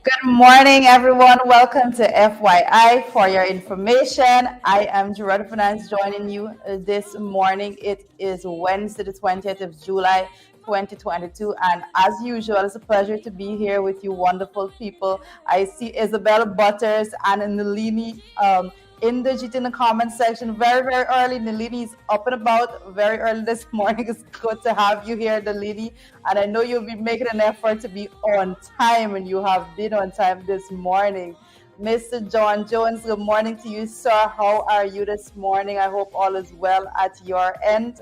Good morning, everyone. Welcome to FYI for your information. I am Gerard Finance joining you this morning. It is Wednesday, the 20th of July, 2022. And as usual, it's a pleasure to be here with you, wonderful people. I see Isabella Butters and Nalini indulged in the comment section very, very early. Nalini is up and about very early this morning. It's good to have you here, Nalini. And I know you'll be making an effort to be on time, and you have been on time this morning. Mr. John Jones, good morning to you, sir. How are you this morning? I hope all is well at your end.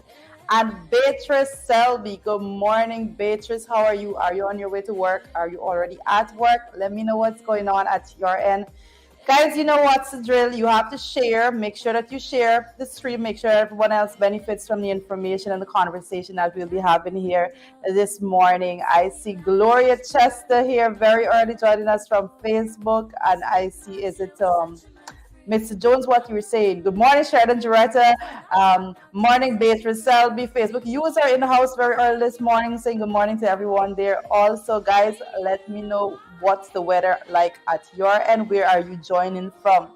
And Beatrice Selby, good morning, Beatrice. How are you? Are you on your way to work? Are you already at work? Let me know what's going on at your end. Guys, you know what's the drill? You have to share. Make sure that you share the stream. Make sure everyone else benefits from the information and the conversation that we'll be having here this morning. I see Gloria Chester here very early joining us from Facebook. And I see, is it Mr. Jones, what you were saying? Good morning, Sheridan Jaretta. Morning, Beatrice Selby. Facebook user in the house very early this morning, saying good morning to everyone there. Also, guys, let me know what's the weather like at your end. Where are you joining from?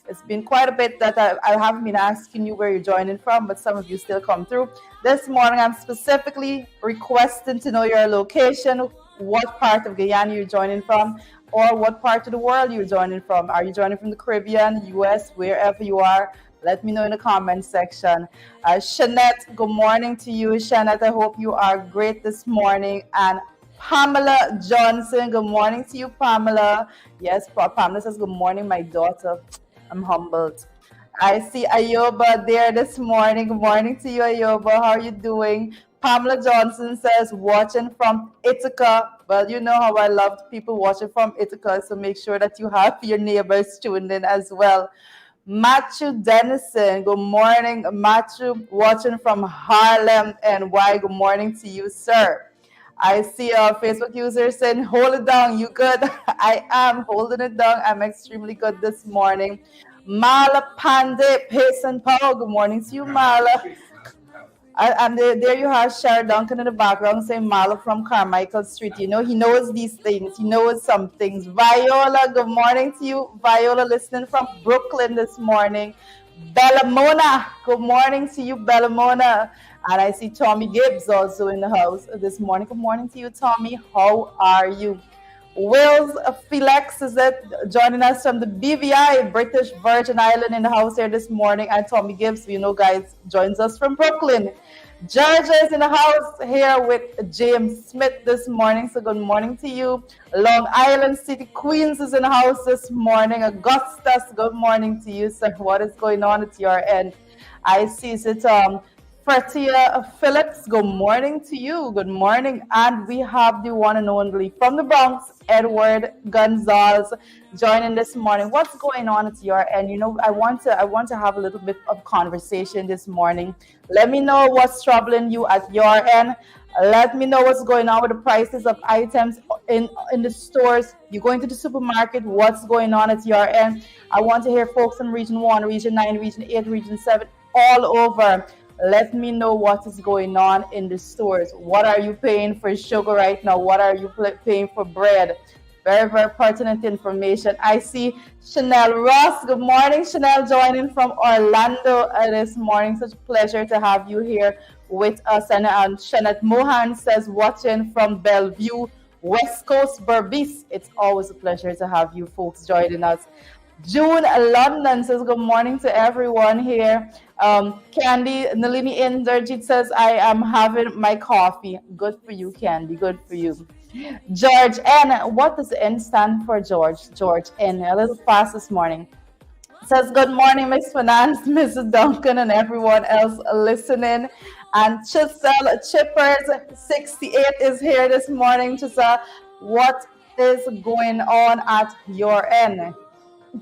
It's been quite a bit that I haven't been asking you where you're joining from, but some of you still come through. This morning, I'm specifically requesting to know your location, what part of Guyana you're joining from, or what part of the world you're joining from. Are you joining from the Caribbean, US, wherever you are? Let me know in the comment section. Shanette, good morning to you. Shanette, I hope you are great this morning. And Pamela Johnson, good morning to you, Pamela. Yes, Pamela says, good morning, my daughter. I'm humbled. I see Ayoba there this morning. Good morning to you, Ayoba. How are you doing? Pamela Johnson says, watching from Ithaca. Well, you know how I love people watching from Ithaca, so make sure that you have your neighbors tuned in as well. Matthew Dennison, good morning. Matthew, watching from Harlem, and why? Good morning to you, sir. I see a Facebook user saying, hold it down, you good? I am holding it down. I'm extremely good this morning. Mala Pandey, Pace and Power, good morning to you, Mala. And there you have Shara Duncan in the background saying Mala from Carmichael Street. You know, he knows these things. He knows some things. Viola, good morning to you. Viola listening from Brooklyn this morning. Bellamona, good morning to you, Bellamona. And I see Tommy Gibbs also in the house this morning. Good morning to you, Tommy. How are you? Wills Felix is it joining us from the BVI, British Virgin Island, in the house here this morning. And Tommy Gibbs, you know, guys, joins us from Brooklyn. Georgia is in the house here with James Smith this morning. So good morning to you. Long Island City, Queens is in the house this morning. Augustus, good morning to you, sir. What is going on at your end? I see it Fratia Phillips, good morning to you. Good morning. And we have the one and only from the Bronx, Edward Gonzalez, joining this morning. What's going on at your end? You know, I want to have a little bit of conversation this morning. Let me know what's troubling you at your end. Let me know what's going on with the prices of items in the stores. You're going to the supermarket, what's going on at your end? I want to hear folks in Region 1, Region 9, Region 8, Region 7, all over. Let me know what is going on in the stores. What are you paying for sugar right now? What are you paying for bread? Very, very pertinent information. I see Chanel Ross. Good morning, Chanel, joining from Orlando this morning. Such a pleasure to have you here with us. And Shanat Mohan says, watching from Bellevue, West Coast, Berbice. It's always a pleasure to have you folks joining us. June London says, good morning to everyone here. Candy Nalini Inderjit says, I am having my coffee. Good for you, Candy. Good for you. George N. What does the N stand for, George? George N. A little fast this morning. Says, good morning, Miss Finance, Mrs. Duncan, and everyone else listening. And Chisel Chippers 68 is here this morning. Chisel, what is going on at your end?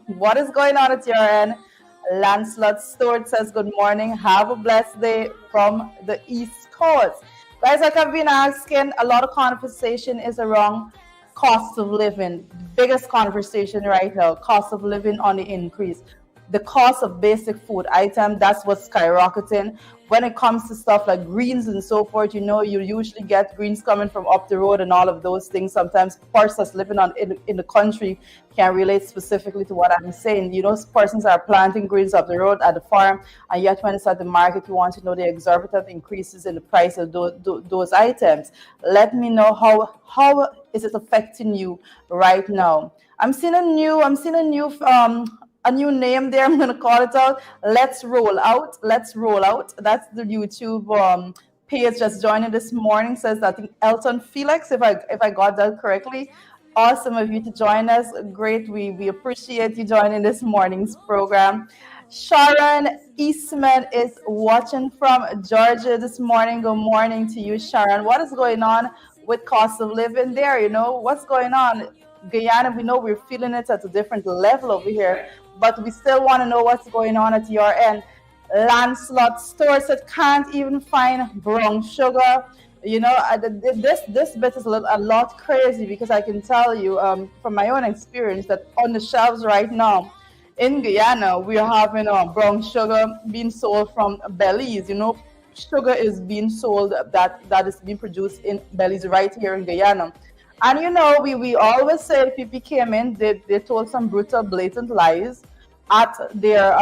What is going on at your end? Lancelot Stewart says, good morning. Have a blessed day from the East Coast. Guys, like I've been asking, a lot of conversation is around cost of living. Biggest conversation right now, cost of living on the increase. the cost of basic food item, that's what's skyrocketing. When it comes to stuff like greens and so forth, you usually get greens coming from up the road and all of those things. Sometimes persons living in the country can relate specifically to what I'm saying. Persons are planting greens up the road at the farm, and yet when it's at the market, you want to know the exorbitant increases in the price of those items. Let me know how is it affecting you right now. I'm seeing a new name there. I'm gonna call it out. Let's roll out. Let's roll out. That's the YouTube page just joining this morning. Says I think Elton Felix, if I got that correctly. Awesome of you to join us. Great. We appreciate you joining this morning's program. Sharon Eastman is watching from Georgia this morning. Good morning to you, Sharon. What is going on with cost of living there? What's going on? Guyana, we know we're feeling it at a different level over here, but we still want to know what's going on at your end. Lancelot Store said can't even find brown sugar. This bit is a lot crazy, because I can tell you from my own experience that on the shelves right now in Guyana, we are having brown sugar being sold from Belize. Sugar is being sold that is being produced in Belize right here in Guyana. And we always say people came in, they told some brutal, blatant lies at their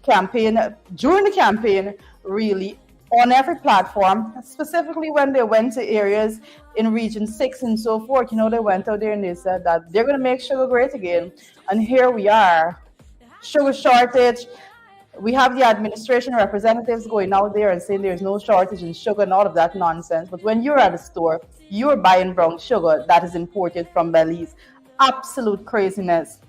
campaign, during the campaign, really, on every platform, specifically when they went to areas in Region 6 and so forth. They went out there and they said that they're going to make sugar great again. And here we are, sugar shortage. We have the administration representatives going out there and saying there's no shortage in sugar and all of that nonsense. But when you're at a store, you're buying brown sugar that is imported from Belize. Absolute craziness.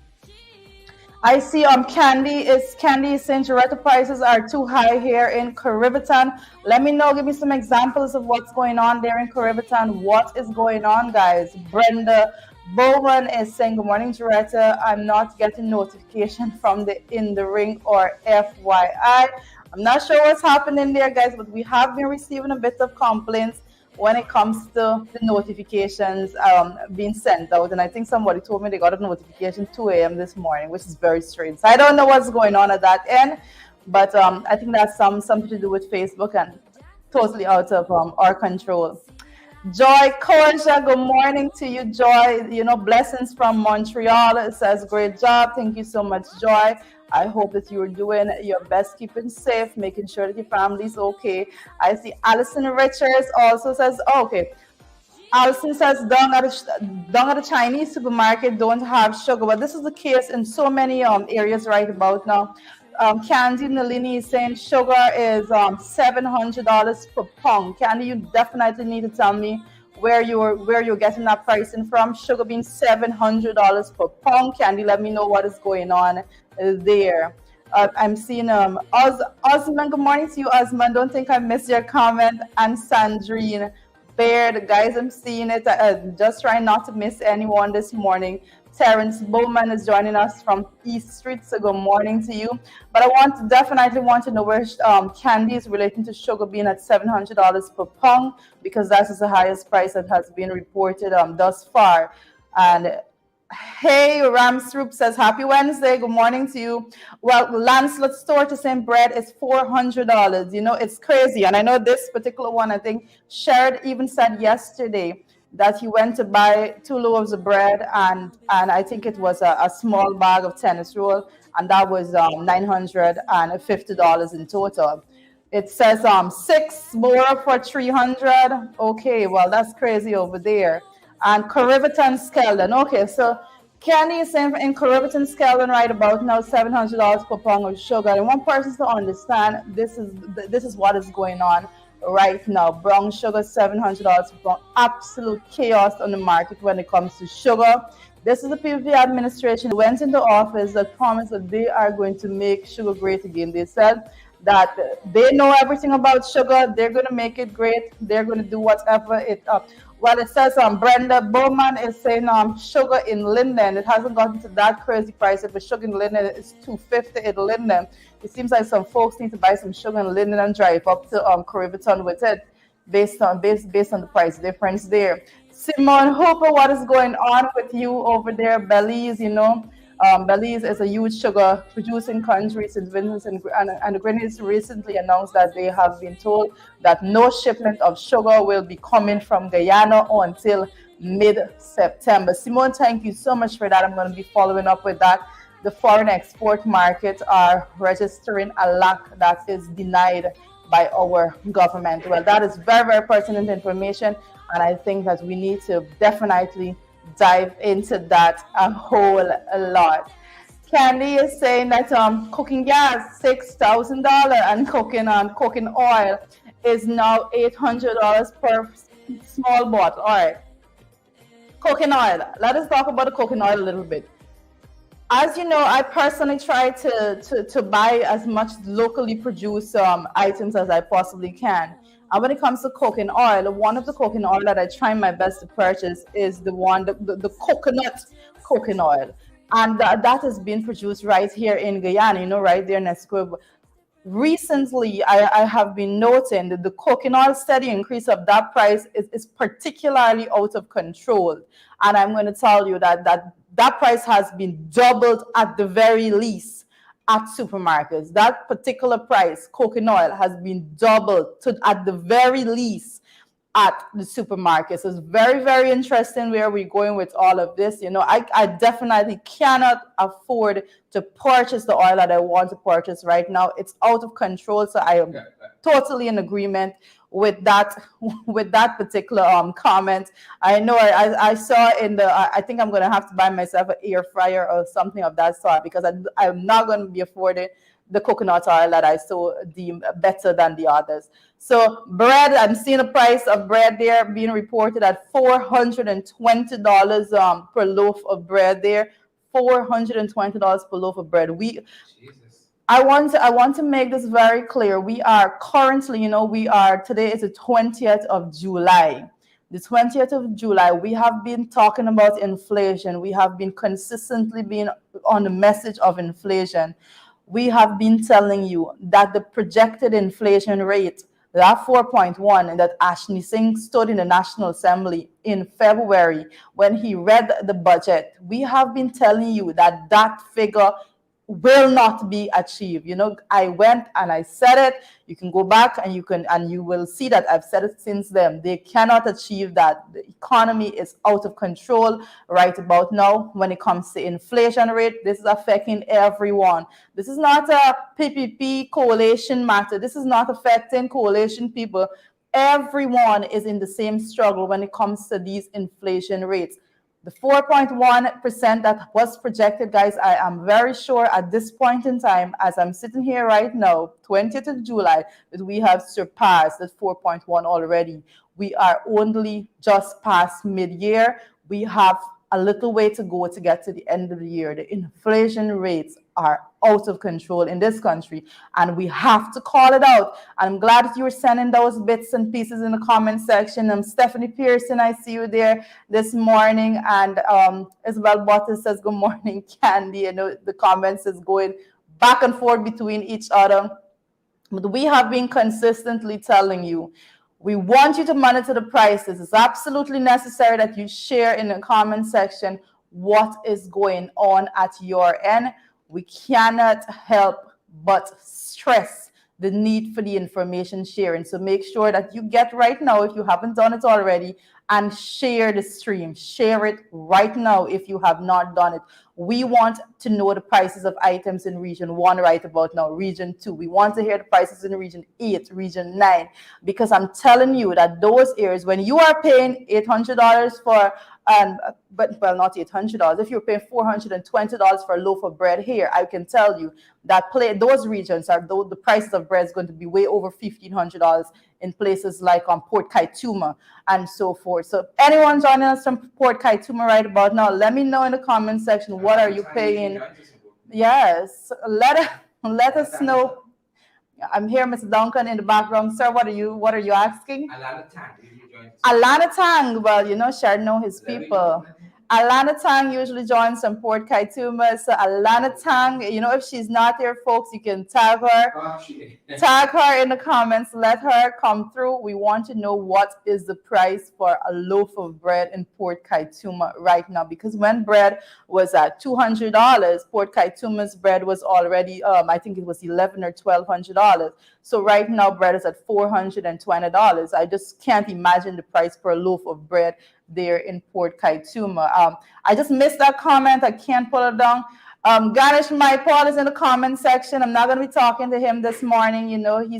I see Candy is saying Toretto prices are too high here in Caribbean. Let me know, give me some examples of what's going on there in Caribbean. What is going on, guys? Brenda Bowman is saying, good morning, Toretto. I'm not getting notification from the In the Ring or FYI. I'm not sure what's happening there, guys, but we have been receiving a bit of complaints when it comes to the notifications being sent out. And I think somebody told me they got a notification 2 a.m. this morning, which is very strange. So I don't know what's going on at that end, but I think that's something to do with Facebook and totally out of our control. Joy Korsha, good morning to you, Joy. Blessings from Montreal. It says, great job. Thank you so much, Joy. I hope that you're doing your best, keeping safe, making sure that your family's okay. I see Allison Richards also says, okay. Allison says, down at the Chinese supermarket don't have sugar. But this is the case in so many areas right about now. Candy Nalini is saying sugar is $700 per pound. Candy, you definitely need to tell me where you're getting that pricing from. Sugar being $700 per pound. Candy, let me know what is going on there. I'm seeing Osman. Good morning to you, Osman. Don't think I missed your comment. And Sandrine Baird, guys, I'm seeing it. Just trying not to miss anyone this morning. Terrence Bowman is joining us from East Street, so good morning to you. But I definitely want to know where Candy is relating to sugar being at $700 per pound, because that is the highest price that has been reported thus far. And hey, Ramsroop says, happy Wednesday. Good morning to you. Well, Lancelot Store to same bread is $400. It's crazy. And I know this particular one, I think Sherrod even said yesterday that he went to buy 2 loaves of bread, and I think it was a small bag of tennis roll, and that was $950 in total. It says 6 more for $300. Okay, well, that's crazy over there. And Caribbean Skeldon. Okay, so Candy is saying in Caribbean Skeldon right about now $700 per pound of sugar. And one person to understand this is what is going on right now. Brown sugar $700 per pound. Absolute chaos on the market when it comes to sugar. This is the PVP administration went into office that promised that they are going to make sugar great again. They said that they know everything about sugar. They're going to make it great. They're going to do whatever it Well, it says Brenda Bowman is saying sugar in Linden. It hasn't gotten to that crazy price. If the sugar in Linden is $250 in Linden, it seems like some folks need to buy some sugar in Linden and drive up to Caribbean with it, based on the price difference there. Simone Hooper, what is going on with you over there, Belize? Belize is a huge sugar producing country. St. Vincent and the Grenadines recently announced that they have been told that no shipment of sugar will be coming from Guyana until mid-September. Simone, thank you so much for that. I'm going to be following up with that. The foreign export markets are registering a lack that is denied by our government. Well, that is very, very pertinent information, and I think that we need to definitely dive into that a whole lot. Candy is saying that cooking gas $6,000 and cooking oil is now $800 per small bottle. All right, cooking oil. Let us talk about the cooking oil a little bit. As you know, I personally try to buy as much locally produced items as I possibly can. And when it comes to cooking oil, one of the cooking oil that I try my best to purchase is the coconut cooking oil. And that has been produced right here in Guyana, right there in Esquib. Recently, I have been noting that the cooking oil steady increase of that price is particularly out of control. And I'm going to tell you that price has been doubled at the very least at supermarkets. That particular price, cooking oil, has been doubled to at the very least at the supermarkets. So it's very, very interesting where we're going with all of this. I definitely cannot afford to purchase the oil that I want to purchase right now. It's out of control. So I am totally in agreement with that particular comment. I know I saw in the I think I'm gonna have to buy myself an air fryer or something of that sort, because I'm not going to be affording the coconut oil that I so deem better than the others. So bread, I'm seeing the price of bread there being reported at $420 per loaf of bread there. $420 per loaf of bread. I want to make this very clear. We are currently, today is the 20th of July. The 20th of July, we have been talking about inflation. We have been consistently being on the message of inflation. We have been telling you that the projected inflation rate, that 4.1, and that Ashley Singh stood in the National Assembly in February when he read the budget, we have been telling you that figure will not be achieved. I went and I said it. You can go back and you will see that I've said it since then. They cannot achieve that. The economy is out of control right about now. When it comes to inflation rate, this is affecting everyone. This is not a PPP coalition matter. This is not affecting coalition people. Everyone is in the same struggle when it comes to these inflation rates. The 4.1% that was projected, guys, I am very sure at this point in time, as I'm sitting here right now, 20th of July, that we have surpassed that 4.1 already. We are only just past mid-year. We have a little way to go to get to the end of the year. The inflation rates are out of control in this country, and we have to call it out. I'm glad that you were sending those bits and pieces in the comment section. Stephanie Pearson, I see you there this morning, and Isabel Bottas says good morning, Candy. The comments is going back and forth between each other, but we have been consistently telling you, we want you to monitor the prices. It's absolutely necessary that you share in the comment section what is going on at your end. We cannot help but stress the need for the information sharing. So make sure that you get right now, if you haven't done it already, and share the stream. Share it right now if you have not done it. We want to know the prices of items in region 1 right about now, region 2. We want to hear the prices in region 8, region 9, because I'm telling you that those areas, when you are paying $800 for, not $800, if you're paying $420 for a loaf of bread here, I can tell you that those regions the prices of bread is going to be way over $1,500 in places like Port Kaituma and so forth. So anyone joining us from Port Kaituma right about now, let me know in the comment section, what are you paying? Yes, let us know. I'm here, Mr. Duncan, in the background. Sir, what are you asking? Alana Tang. Alana Tang. Well, Sharon know his people. Alana Tang usually joins from Port Kaituma. So Alana Tang, if she's not here, folks, you can tag her. Tag her in the comments. Let her come through. We want to know what is the price for a loaf of bread in Port Kaituma right now. Because when bread was at $200, Port Kaituma's bread was already, I think it was $1,100 or $1,200. So right now, bread is at $420. I just can't imagine the price per loaf of bread there in Port Kaituma. I just missed that comment. I can't pull it down. Ganesh Paul is in the comment section. I'm not going to be talking to him this morning. He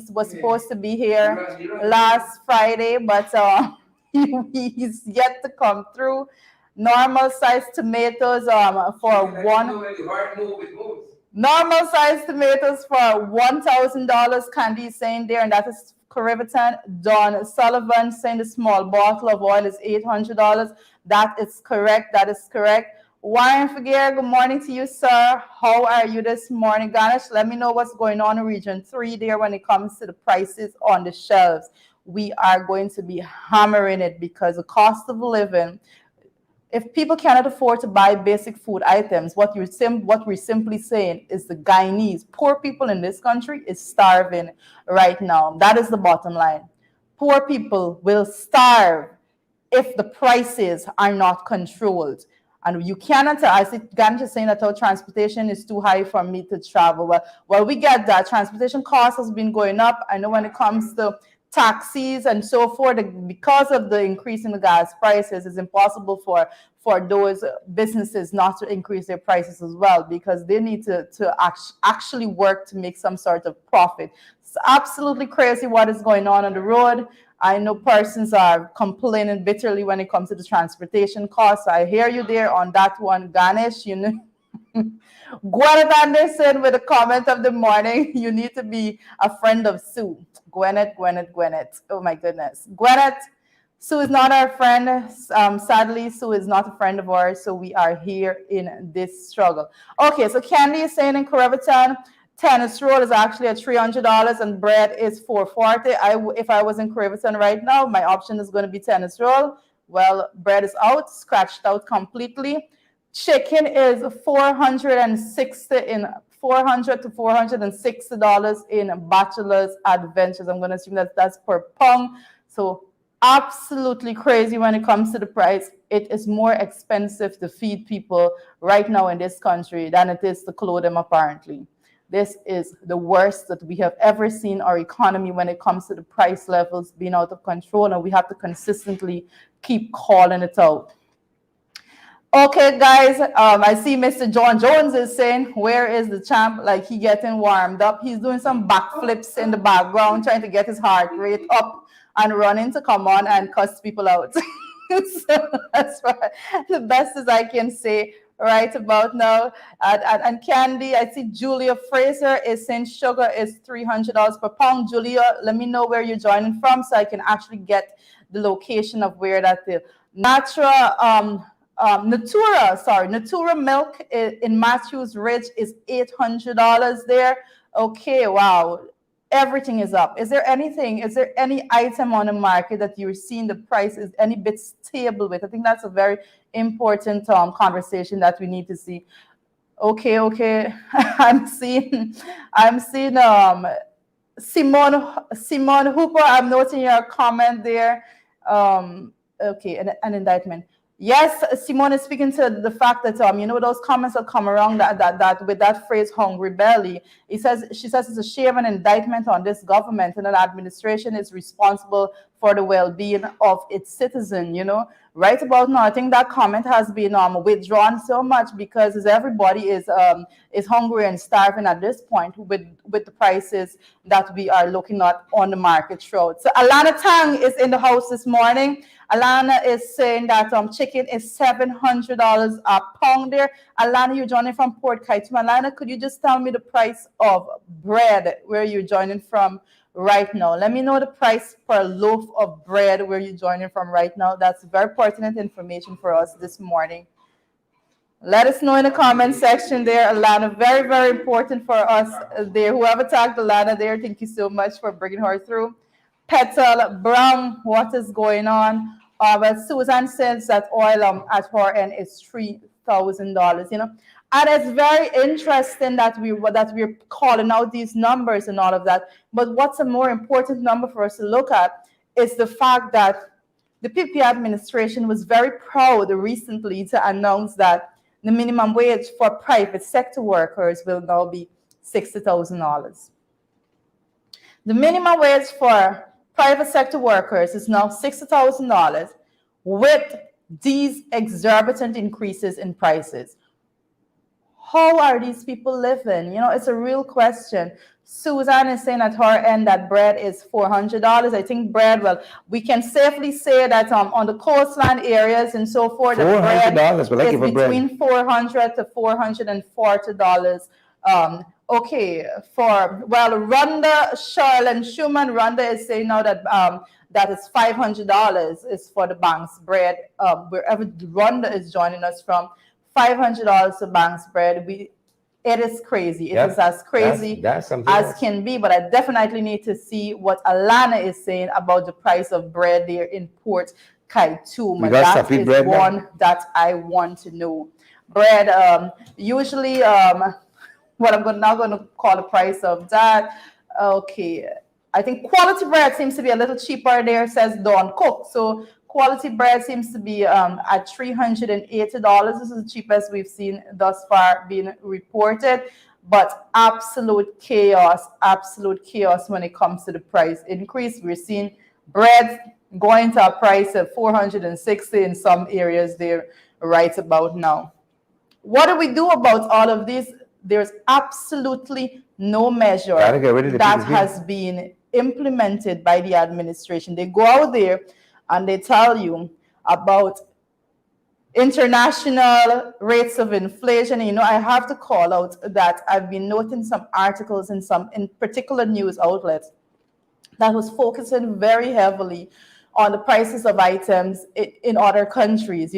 was supposed to be here last Friday, but he's yet to come through. Normal size tomatoes for one. Normal size tomatoes for $1,000. Candy is saying there, and that is Carivitan. Don Sullivan saying the small bottle of oil is $800. That is correct. That is correct. Warren Figueroa, good morning to you, sir. How are you this morning? Ganesh, let me know what's going on in Region 3 there when it comes to the prices on the shelves. We are going to be hammering it because the cost of living, if people cannot afford to buy basic food items, what we're simply saying is the Guyanese, poor people in this country, is starving right now. That is the bottom line. Poor people will starve if the prices are not controlled. And you cannot, I see Gandhi saying that our transportation is too high for me to travel. Well, we get that. Transportation costs has been going up. I know when it comes to taxis and so forth, because of the increase in the gas prices, it's impossible for those businesses not to increase their prices as well, because they need to actually work to make some sort of profit. It's absolutely crazy what is going on the road. I know persons are complaining bitterly when it comes to the transportation costs. I hear you there on that one, Ganesh. Gwyneth Anderson with a comment of the morning. You need to be a friend of Sue. Gwyneth. Oh my goodness. Gwyneth, Sue is not our friend. Sadly, Sue is not a friend of ours. So we are here in this struggle. Okay, so Candy is saying in Carivitan, tennis roll is actually at $300 and bread is $440. If I was in Carivitan right now, my option is going to be tennis roll. Well, bread is out, scratched out completely. Chicken is $400 to $460 in Bachelor's Adventures. I'm going to assume that's per pound. So absolutely crazy when it comes to the price. It is more expensive to feed people right now in this country than it is to clothe them, apparently. This is the worst that we have ever seen our economy when it comes to the price levels being out of control, and we have to consistently keep calling it out. Okay, guys, I see Mr. John Jones is saying, where is the champ? Like, he getting warmed up. He's doing some backflips in the background, trying to get his heart rate up and running to come on and cuss people out. So that's the best as I can say right about now. And Candy, I see Julia Fraser is saying sugar is $300 per pound. Julia, let me know where you're joining from so I can actually get the location of where that is. Natura milk in Matthews Ridge is $800 there. Okay, wow. Everything is up. Is there any item on the market that you're seeing the price is any bit stable with? I think that's a very important conversation that we need to see. Okay. I'm seeing Simone Hooper. I'm noting your comment there. Okay, an indictment. Yes, Simone is speaking to the fact that those comments that come around that with that phrase "hungry belly." She says it's a shame and indictment on this government, and that administration is responsible for the well-being of its citizen. Right about now, I think that comment has been withdrawn so much because everybody is hungry and starving at this point with the prices that we are looking at on the market throughout. So Alana Tang is in the house this morning. Alana is saying that chicken is $700 a pound there. Alana, you're joining from Port Kaituma. Alana, could you just tell me the price of bread where you're joining from right now? Let me know the price per loaf of bread where you're joining from right now. That's very pertinent information for us this morning. Let us know in the comment section there, Alana. Very, very important for us there. Whoever tagged Alana there, thank you so much for bringing her through. Petal Brown, what is going on? But Susan says that oil at her end is $3,000. And it's very interesting that we're calling out these numbers and all of that. But what's a more important number for us to look at is the fact that the PP administration was very proud recently to announce that the minimum wage for private sector workers will now be $60,000. The minimum wage for private sector workers is now $60,000 with these exorbitant increases in prices. How are these people living? It's a real question. Susan is saying at her end that bread is $400. I think bread, well, we can safely say that on the coastline areas and so forth, the bread is between $400 to $440. Okay, Rhonda, Charles, and Schumann, Rhonda is saying now that that is $500 is for the bank's bread. Wherever Rhonda is joining us from, $500 for bank's bread. It is crazy. It is as crazy as can be. But I definitely need to see what Alana is saying about the price of bread there in Port Kaituma. That is one that I want to know. Bread, usually, what I'm now going to call the price of that. Okay, I think quality bread seems to be a little cheaper there, says Dawn Cook. So quality bread seems to be at $380. This is the cheapest we've seen thus far being reported. But absolute chaos when it comes to the price increase. We're seeing bread going to a price of $460 in some areas there right about now. What do we do about all of this? There's absolutely no measure that has been implemented by the administration. They go out there and they tell you about international rates of inflation. I have to call out that I've been noting some articles in particular news outlets that was focusing very heavily on the prices of items in other countries,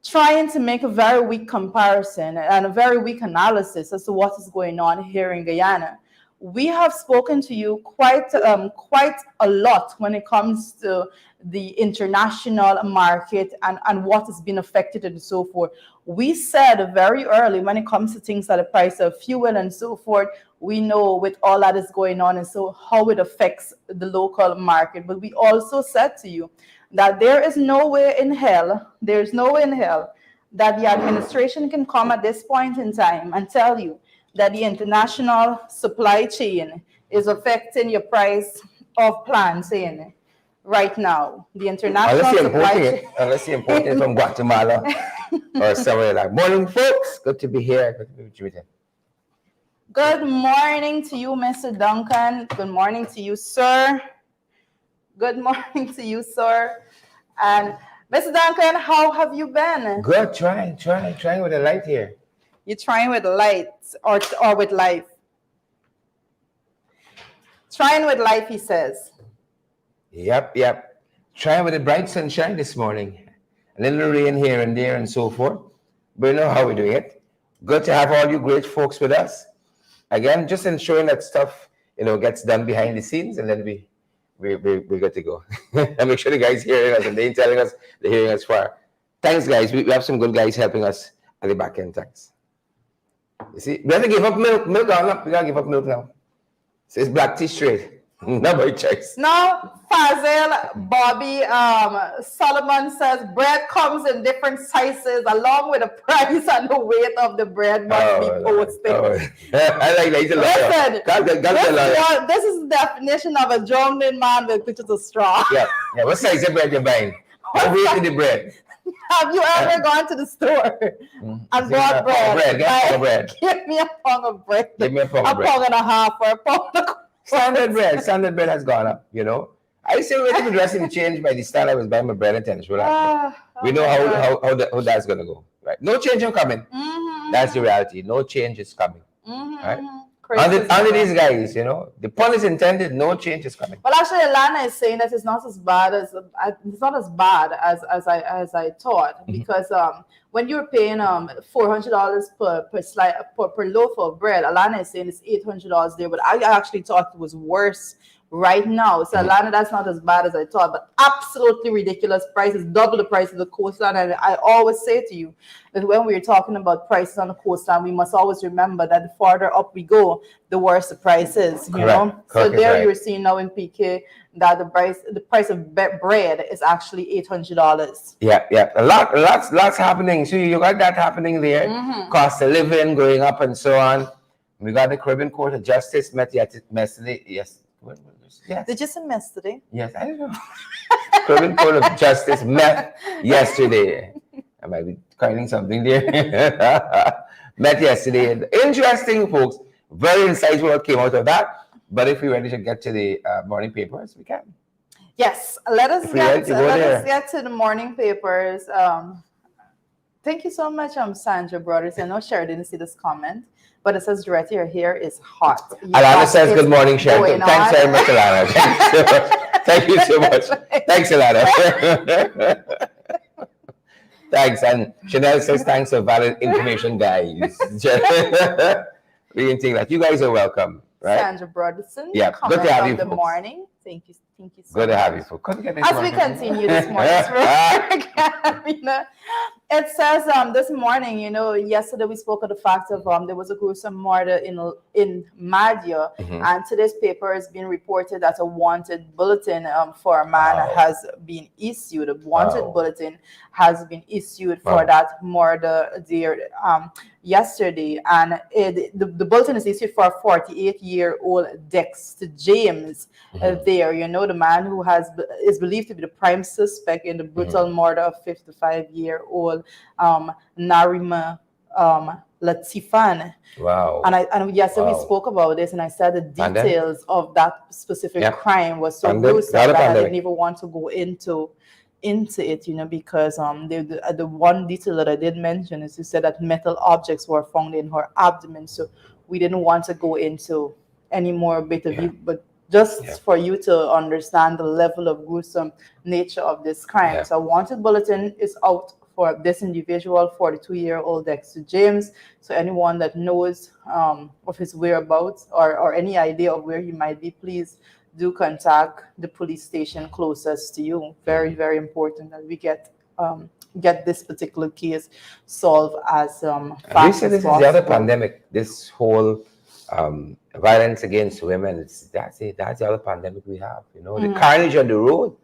trying to make a very weak comparison and a very weak analysis as to what is going on here in Guyana. We have spoken to you quite a lot when it comes to the international market and what has been affected and so forth. We said very early when it comes to things like the price of fuel and so forth, we know with all that is going on and so how it affects the local market. But we also said to you that there's no way in hell that the administration can come at this point in time and tell you that the international supply chain is affecting your price of plantain right now. The international supply chain. Unless you're importing from Guatemala or somewhere like. Morning, folks. Good to be here. Good to be with you. Good morning to you, Mr. Duncan. Good morning to you, sir. Good morning to you, sir. And Mr. Duncan, how have you been? Good. Trying with the light here. You're trying with lights or with life? Trying with life, he says. Yep. Trying with the bright sunshine this morning. A little rain here and there and so forth. But you know how we're doing it. Good to have all you great folks with us. Again, just ensuring that stuff, gets done behind the scenes, and then we're good to go. And make sure the guys hearing us and they ain't telling us they're hearing us far. Thanks, guys. We have some good guys helping us at the back end. Thanks. You see, we have to give up milk. We gotta give up milk now. So it's black tea straight. No more choice. Now, Fazil, Bobby, Solomon says bread comes in different sizes along with the price and the weight of the bread must be posted. I like that. Listen, this is the definition of a drowning man with pictures of straw. Yeah. What size of bread you're buying? How weight is the bread? Have you ever gone to the store and bought bread? Give me a pound of bread. Give me a pound of bread. A pound and a half or a pound of Standard bread has gone up, I still waiting for the dressing to change by the style I was buying my bread and tennis. We know how that's going to go. Right? No change is coming. Mm-hmm. That's the reality. No change is coming. Mm-hmm. Right? Under these guys, the pun is intended, no change is coming. Well, actually, Alana is saying that it's not as bad as I thought, because when you're paying $400 per loaf of bread, Alana is saying it's $800 there, but I actually thought it was worse right now. So Atlanta, that's not as bad as I thought, but absolutely ridiculous prices, double the price of the coastline. And I always say to you that when we're talking about prices on the coastline, we must always remember that the farther up we go, the worse the price is, you know. So Correct is there right. you're seeing now in PK that the price of bread is actually $800. Yeah, yeah. Lots happening. So you got that happening there. Cost of living going up and so on. We got the Caribbean Court of Justice met yesterday. Yes. Yes. Did you say yesterday? Yes, I don't know. Caribbean Court of Justice met yesterday. I might be coining something there. Met yesterday. Interesting, folks. Very insightful what came out of that. But if we're ready to get to the morning papers, we can. Yes, let us get to the morning papers. Thank you so much, Sandra Brothers. I know Sherry didn't see this comment, but it says Doretta, your hair is hot. Alana says good morning, Sherry. Thanks very much, Alana. Thank you so much. Thanks, Alana. Thanks. And Chanel says thanks for valid information, guys. We can take that. You guys are welcome. Right? Sandra Broderson. Yeah, good to have you. The morning. Thank you so good to much. have you. As we continue this morning's program, it says this morning, yesterday we spoke of the fact of there was a gruesome murder in Madhya, and today's paper has been reported that a wanted bulletin for a man has been issued. A wanted bulletin has been issued for that murder there yesterday, and the bulletin is issued for a 48-year-old Dexter James. There, the man who is believed to be the prime suspect in the brutal murder of 55-year-old Narima Latifan. Wow. And yesterday we spoke about this, and I said the details of that specific crime was so gruesome that I didn't even want to go into it, because the one detail that I did mention is you said that metal objects were found in her abdomen, so we didn't want to go into any more bit of it, but just for you to understand the level of gruesome nature of this crime. Yeah. So a wanted bulletin is out for this individual, 42-year-old Dexter James. So anyone that knows of his whereabouts or any idea of where he might be, please do contact the police station closest to you. Very, very important that we get this particular case solved as fast as possible. This is the other pandemic. This whole violence against women. That's the other pandemic we have. The carnage on the road.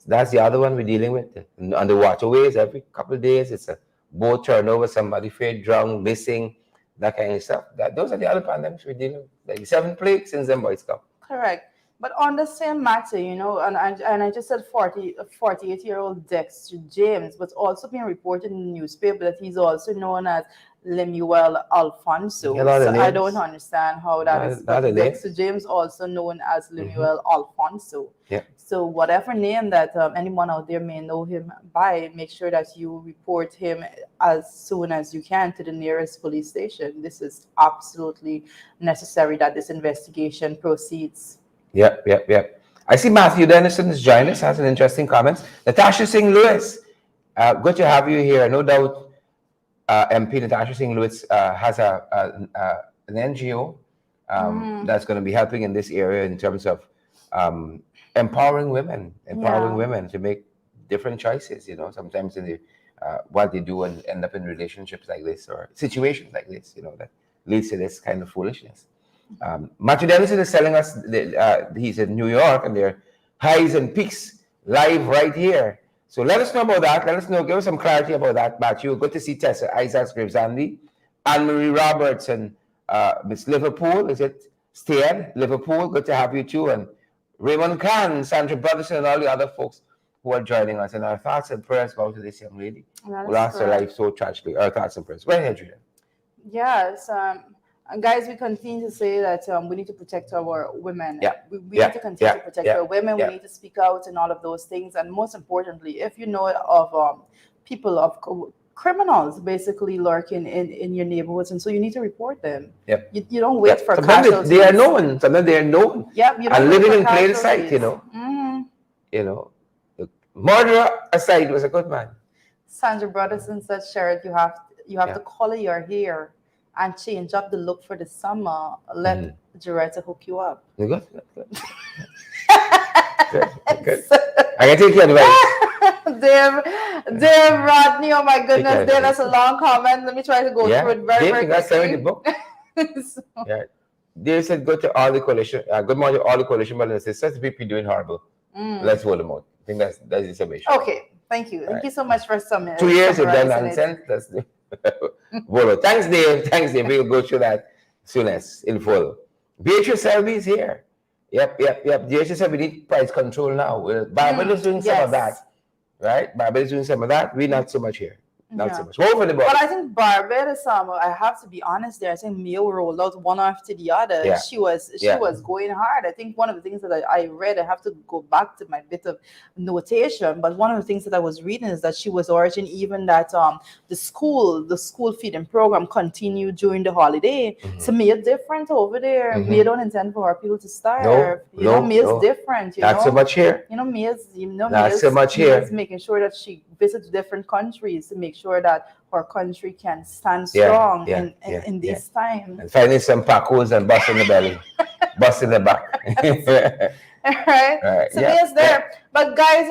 That's the other one we're dealing with. On the waterways, every couple of days, it's a boat turnover, somebody fell drowned, missing, that kind of stuff. Those are the other pandemics we're dealing with. Like 7 plagues since them boys come. Correct. But on the same matter, and I just said 48-year-old Dexter James, but also being reported in the newspaper that he's also known as Lemuel Alfonso. So I don't understand how that is. But Dexter James also known as Lemuel Alfonso. Yeah. So whatever name that anyone out there may know him by, make sure that you report him as soon as you can to the nearest police station. This is absolutely necessary that this investigation proceeds. Yep. I see Matthew Dennison is joining us, has an interesting comment. Natasha Singh Lewis, good to have you here. No doubt MP Natasha Singh Lewis has an NGO that's going to be helping in this area in terms of empowering women to make different choices. Sometimes in the what they do and end up in relationships like this or situations like this, that leads to this kind of foolishness. Matthew Dennison is telling us that he's in New York and there are highs and peaks live right here. So let us know about that. Give us some clarity about that, Matthew. Good to see Tessa Isaacs Graves-Andy, Anne-Marie Roberts, and Miss Liverpool. Is it Stead? Liverpool, good to have you too. And Raymond Khan, Sandra Brotherson, and all the other folks who are joining us. And our thoughts and prayers about this young lady who lost her life so tragically. Our thoughts and prayers. Go ahead, Julia. Yes. Guys, we continue to say that we need to protect our women. Yeah. We need to continue to protect our women. We need to speak out and all of those things. And most importantly, if you know of people, of criminals basically lurking in your neighborhoods, and so you need to report them. Yep. You don't wait for casualties. They are known. Sometimes they are known. Yeah. And living in plain sight, The murderer aside was a good man. Sandra Brotherson said, Sheriff, you have to color your hair and change up the look for the summer. Let Doretta hook you up. Good. Good. Good. I can take your advice. Dave Rodney, oh my Take goodness, your Dave, advice. that's a long comment. Let me try to go through it very, Dave, very you got to the quickly. book. So, Yeah. Dave said, go to all the coalition. Good morning, all the coalition brothers and sisters. VP doing horrible. Let's hold them out. I think that's the summation. okay, thank you. Thank you so much for 2 years you've done summarizing it. nonsense. That's the Volo. Thanks, Dave. Thanks, Dave. We'll go through that soon as in full. Beatrice Selby is here. Yep. Beatrice said we need price control now. Barbados doing some of that. Right? Barbados doing some of that. We not so much here. Not so much. Over the book. But I think Barbados, I have to be honest there. I think Mio rolled out one after the other. Yeah. She was going hard. I think one of the things that I read, I have to go back to my bit of notation, but one of the things that I was reading is that she was urging even that the school feeding program continued during the holiday to make it different over there. Mia don't intend for her people to starve. Mia's different. Not so much here. Mia's not so much here. Mia's making sure that she visits different countries to make sure that our country can stand strong in these times. And finding some pacos and bust in the belly, bust in the back. Right. So Mia's there. But guys,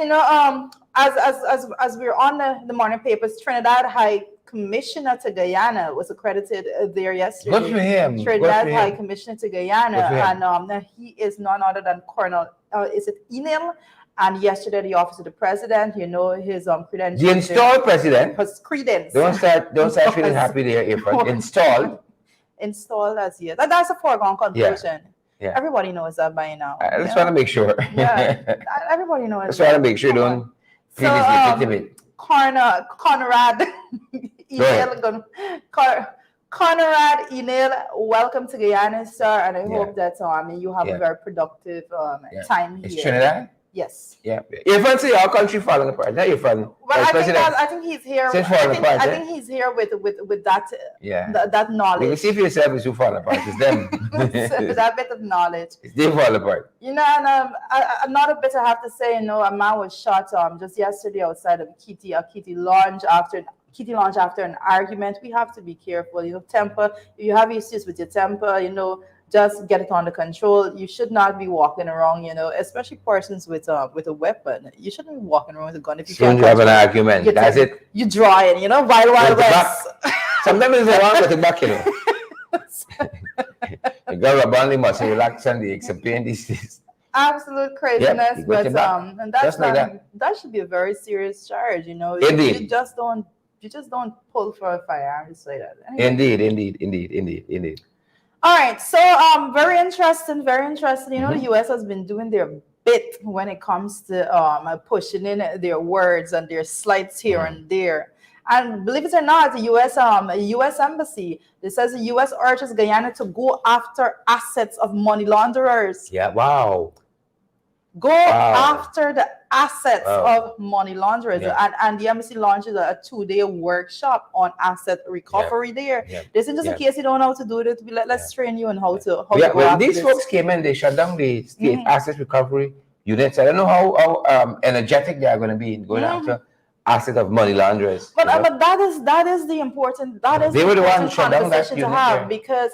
as we're on the morning papers, Trinidad High Commissioner to Guyana was accredited there yesterday. Good for him. Trinidad High Commissioner to Guyana, and he is none other than Colonel. Is it Enel? And yesterday, the office of the president, his credentials. The installed president. His credence. Don't start feeling happy there, April. Installed as yet. That's a foregone conclusion. Yeah. Everybody knows that by now. I just want to make sure. Everybody knows. I just want to make sure you don't feel it's legitimate. Conrad Enel, welcome to Guyana, sir, and I hope that you have a very productive time here. It's Trinidad? Yes. Yeah. Irfan say our country falling apart. Not Irfan. Well, I think he's here. I think he's here with that that knowledge. You see for yourself is who fall apart. It's them. That bit of knowledge. They fall apart. And another bit I have to say, a man was shot just yesterday outside of Kitty Lounge after an argument. We have to be careful. Temper. If you have issues with your temper, just get it under control. You should not be walking around, especially persons with a weapon. You shouldn't be walking around with a gun if you can't have an argument. That's it. You draw it, Wild West. Sometimes it's wrong with the back, You got a bandly must relax and explain these things. Absolute craziness, but and that should be a very serious charge. Indeed. You just don't pull for a firearm to say that. Anyway. Indeed. All right, so very interesting. The U.S. has been doing their bit when it comes to pushing in their words and their slights here and there. And believe it or not, the U.S. Embassy, it says the U.S. urges Guyana to go after assets of money launderers. Yeah, wow. After the assets of money launderers. And the embassy launches a 2-day workshop on asset recovery there. This is just in case you don't know how to do it. Let's train you on how to when these folks came in, they shut down the state asset recovery units. I don't know how energetic they are going to be in going after asset of money launderers. But that is the important they were the ones shut down that conversation to have because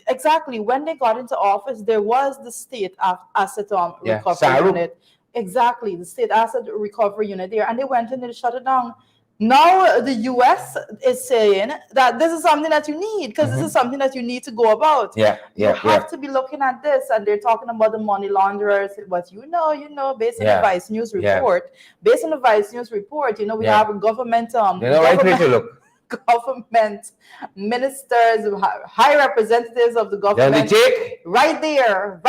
exactly when they got into office, there was the state asset recovery unit. Exactly, the state asset recovery unit there, and they went and they shut it down. Now the U.S. is saying that this is something that you need because this is something that you need to go about. You have to be looking at this, and they're talking about the money launderers. But based on the Vice News report, we have a government. Government ministers, high representatives of the government, right there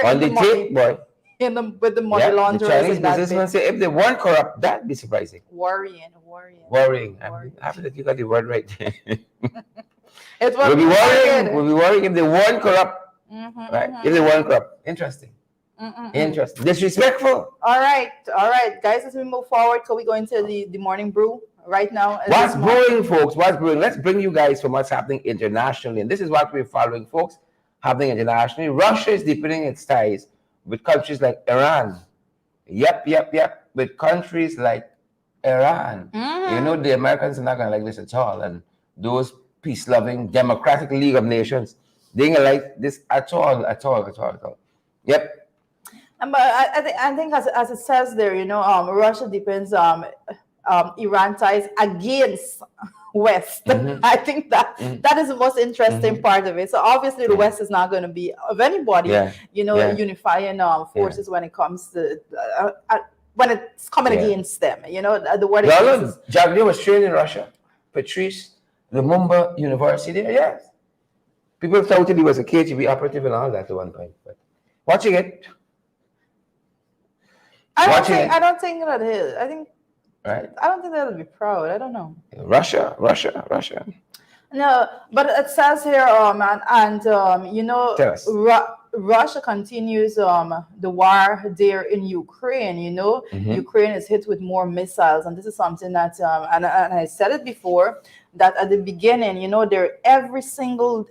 on the tape, boy. With the money launderers. The Chinese businessmen say if they weren't corrupt, that'd be surprising. Worrying. I'm happy that you got the word right. We'll be worrying if they weren't corrupt. Right? If they weren't corrupt. Interesting. Disrespectful. All right, guys. As we move forward, can we go into the morning brew right now? What's brewing, folks? What's brewing? Let's bring you guys from what's happening internationally, and this is what we're following, folks. Happening internationally, Russia is deepening its ties with countries like Iran. Yep. With countries like Iran. The Americans are not going to like this at all. And those peace-loving Democratic League of Nations, they ain't going to like this at all. Yep. But I think as it says there, Russia depends Iran ties against West. Mm-hmm. I think that Mm-hmm. that is the most interesting Mm-hmm. part of it. So obviously the Yeah. West is not going to be of anybody, Yeah. Yeah. unifying Yeah. forces when it comes to when it's coming Yeah. against them. The word against Donald is Javier was trained in Russia. Patrice Lumumba University there, yes. People thought he was a KGB operative and all that at one point. But watching it, watching I it, don't think that is. right? I don't think that would be proud. I don't know. Russia. No, but it says here, Tell us. Russia continues the war there in Ukraine. Mm-hmm. Ukraine is hit with more missiles, and this is something that and I said it before that at the beginning, there every single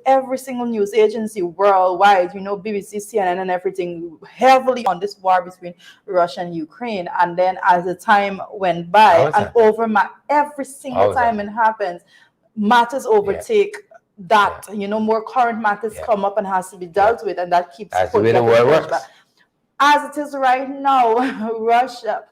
news agency worldwide, BBC, CNN, and everything heavily on this war between Russia and Ukraine, and then as the time went by, and over every single time it happens, matters overtake that. More current matters come up and has to be dealt with, and that keeps That's the way the world works. Back. As it is right now, Russia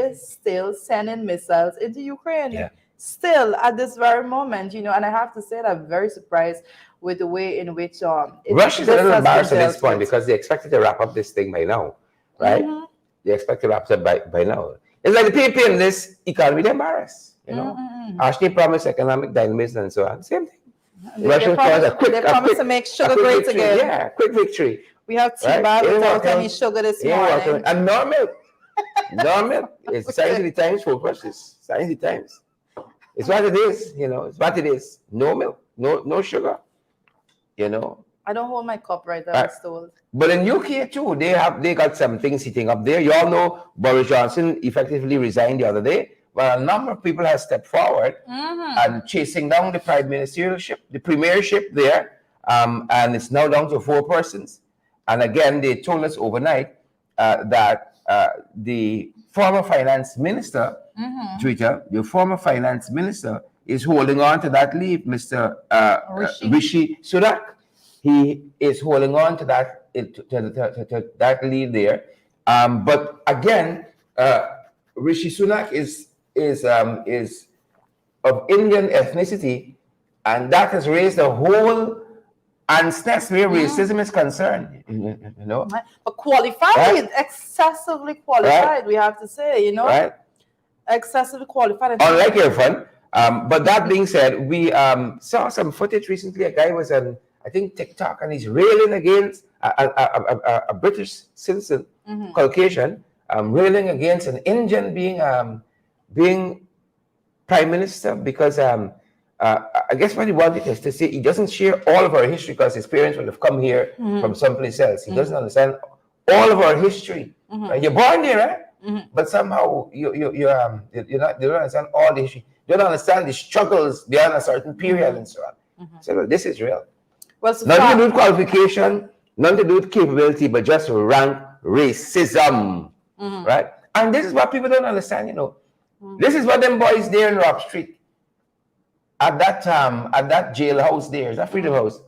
is still sending missiles into Ukraine. Still at this very moment, and I have to say that I'm very surprised with the way in which Russia's a little embarrassed at this point because they expected to wrap up this thing by now, right? Mm-hmm. They expect to wrap it up by now. It's like the people in this economy, they're embarrassed. Ashley promised economic dynamism and so on. Same thing. They promised to make sugar great again. Yeah, quick victory. We have tea bag without any sugar this morning. And normal. It's Science of the Times for process. Science of the Times. It's what it is, It's what it is. No milk, no sugar. I don't hold my cup right there, still. But in UK too, they got some things heating up there. You all know Boris Johnson effectively resigned the other day. Well, a number of people have stepped forward and chasing down the the premiership there, and it's now down to 4 persons. And again, they told us overnight that the former finance minister, Twitter, the former finance minister is holding on to that leave, Mr. Rishi Sunak. He is holding on to that that leave there. But again, Rishi Sunak is of Indian ethnicity, and that has raised a whole anstess where racism is concerned. But qualified, excessively qualified, we have to say, right? Excessively qualified. Unlike Irfan. But that being said, we saw some footage recently. A guy was on, I think, TikTok, and he's railing against a British citizen, Caucasian, railing against an Indian being prime minister because I guess what he wanted is to say he doesn't share all of our history because his parents would have come here from someplace else. He doesn't understand all of our history. Right? You're born there, right? But somehow you don't understand all the history. You don't understand the struggles beyond a certain period and so on. So well, this is real. Well, so nothing to do with qualification, nothing to do with capability, but just rank racism, right? And this is what people don't understand, This is what them boys there in Rock Street, at that jailhouse there, is that Freedom House.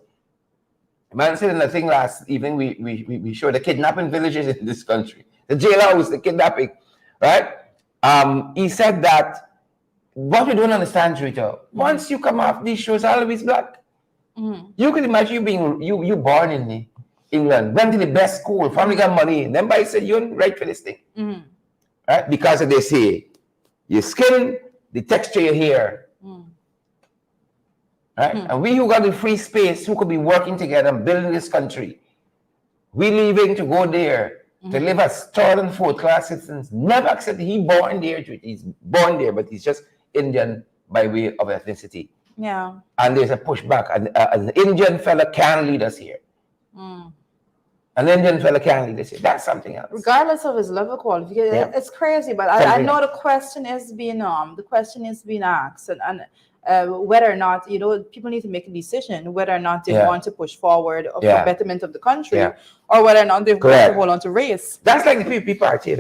Man said in the thing last evening, we showed the kidnapping villages in this country. The jailhouse, the kidnapping, right? He said that what we don't understand, Rita, once you come off these shows, always black. You can imagine you being you born in England, went to the best school, family got money, and then by said you're right for this thing. Right? Because they say your skin, the texture of your hair. Right? And we who got the free space, who could be working together and building this country, we leaving to go there to live as third and fourth class citizens, never accepted. He's born there, but he's just Indian by way of ethnicity. Yeah. And there's a pushback. An Indian fella can lead us here. An Indian fella can lead us here. That's something else. Regardless of his level of qualification, it's crazy. But I know the question is being asked, and whether or not people need to make a decision whether or not they want to push forward for betterment of the country, or whether or not they want to hold on to race. That's like the PPP party,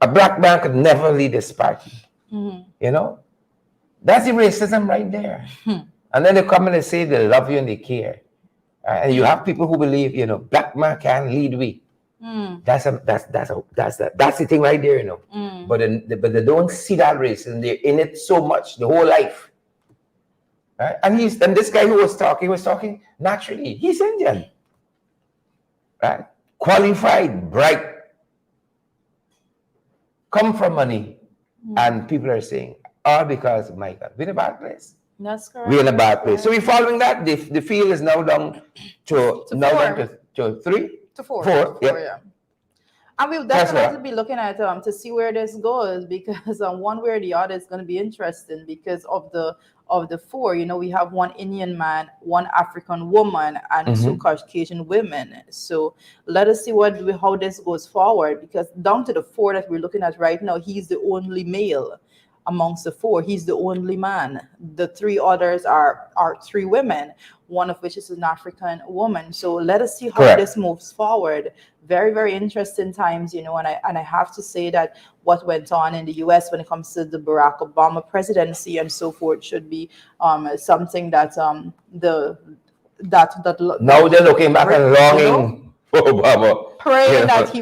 A black man could never lead this party. That's the racism right there. And then they come in and say they love you and they care. And you have people who believe, black man can lead we. That's the thing right there, you know. But they don't see that racism. They're in it so much the whole life, right? And this guy who was talking naturally. He's Indian, right? Qualified, bright, come from money, and people are saying, all because, my God, we're in a bad place. That's correct. We're in a bad place. So we're following that. The field is now down to three to four. Four, Yeah. And we'll definitely be looking at to see where this goes, because one way or the other is going to be interesting because of the four. You know, we have one Indian man, one African woman, and two Caucasian women. So let us see how this goes forward, because down to the four that we're looking at right now, he's the only male amongst the four. He's the only man. The three others are three women, one of which is an African woman. So let us see how this moves forward. Very, very interesting times, you know, and I have to say that what went on in the US when it comes to the Barack Obama presidency and so forth should be something that now they're looking back and longing for Obama, praying that he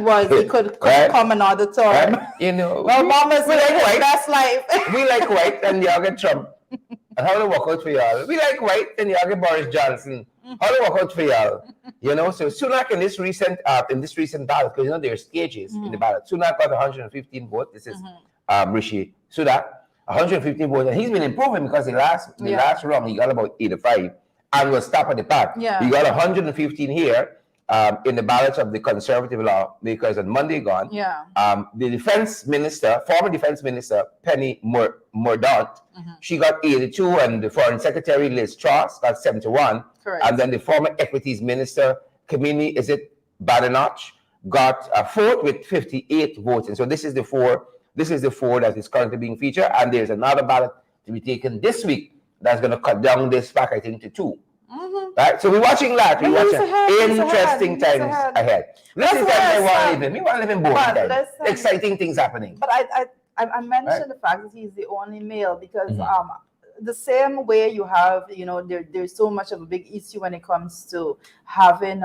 could come another term. Right? You know, well, Obama's like white. Best life. We like white, and y'all get Trump. And how to work out for y'all? We like white, and y'all get Boris Johnson. How to work out for y'all? You know, so Sunak in this recent ballot, because you know there's stages in the ballot. Sunak got 115 votes. This is Rishi Sunak, 115 votes, and he's been improving because the last round he got about 85 and was top of the pack. Yeah. He got 115 here. In the ballots of the conservative lawmakers on Monday gone. Yeah. The former defense minister, Penny Mordaunt, she got 82, and the foreign secretary, Liz Truss, got 71. Correct. And then the former equities minister, Kamini, Badenoch, got a fourth with 58 votes. And so this is the four that is currently being featured. And there's another ballot to be taken this week that's going to cut down this back, I think, to 2. Right, so we're watching that. We're watching interesting times ahead. Listen, we want to live in boring times. Exciting things happening. But I mentioned the fact that he's the only male because the same way you have, you know, there's so much of a big issue when it comes to having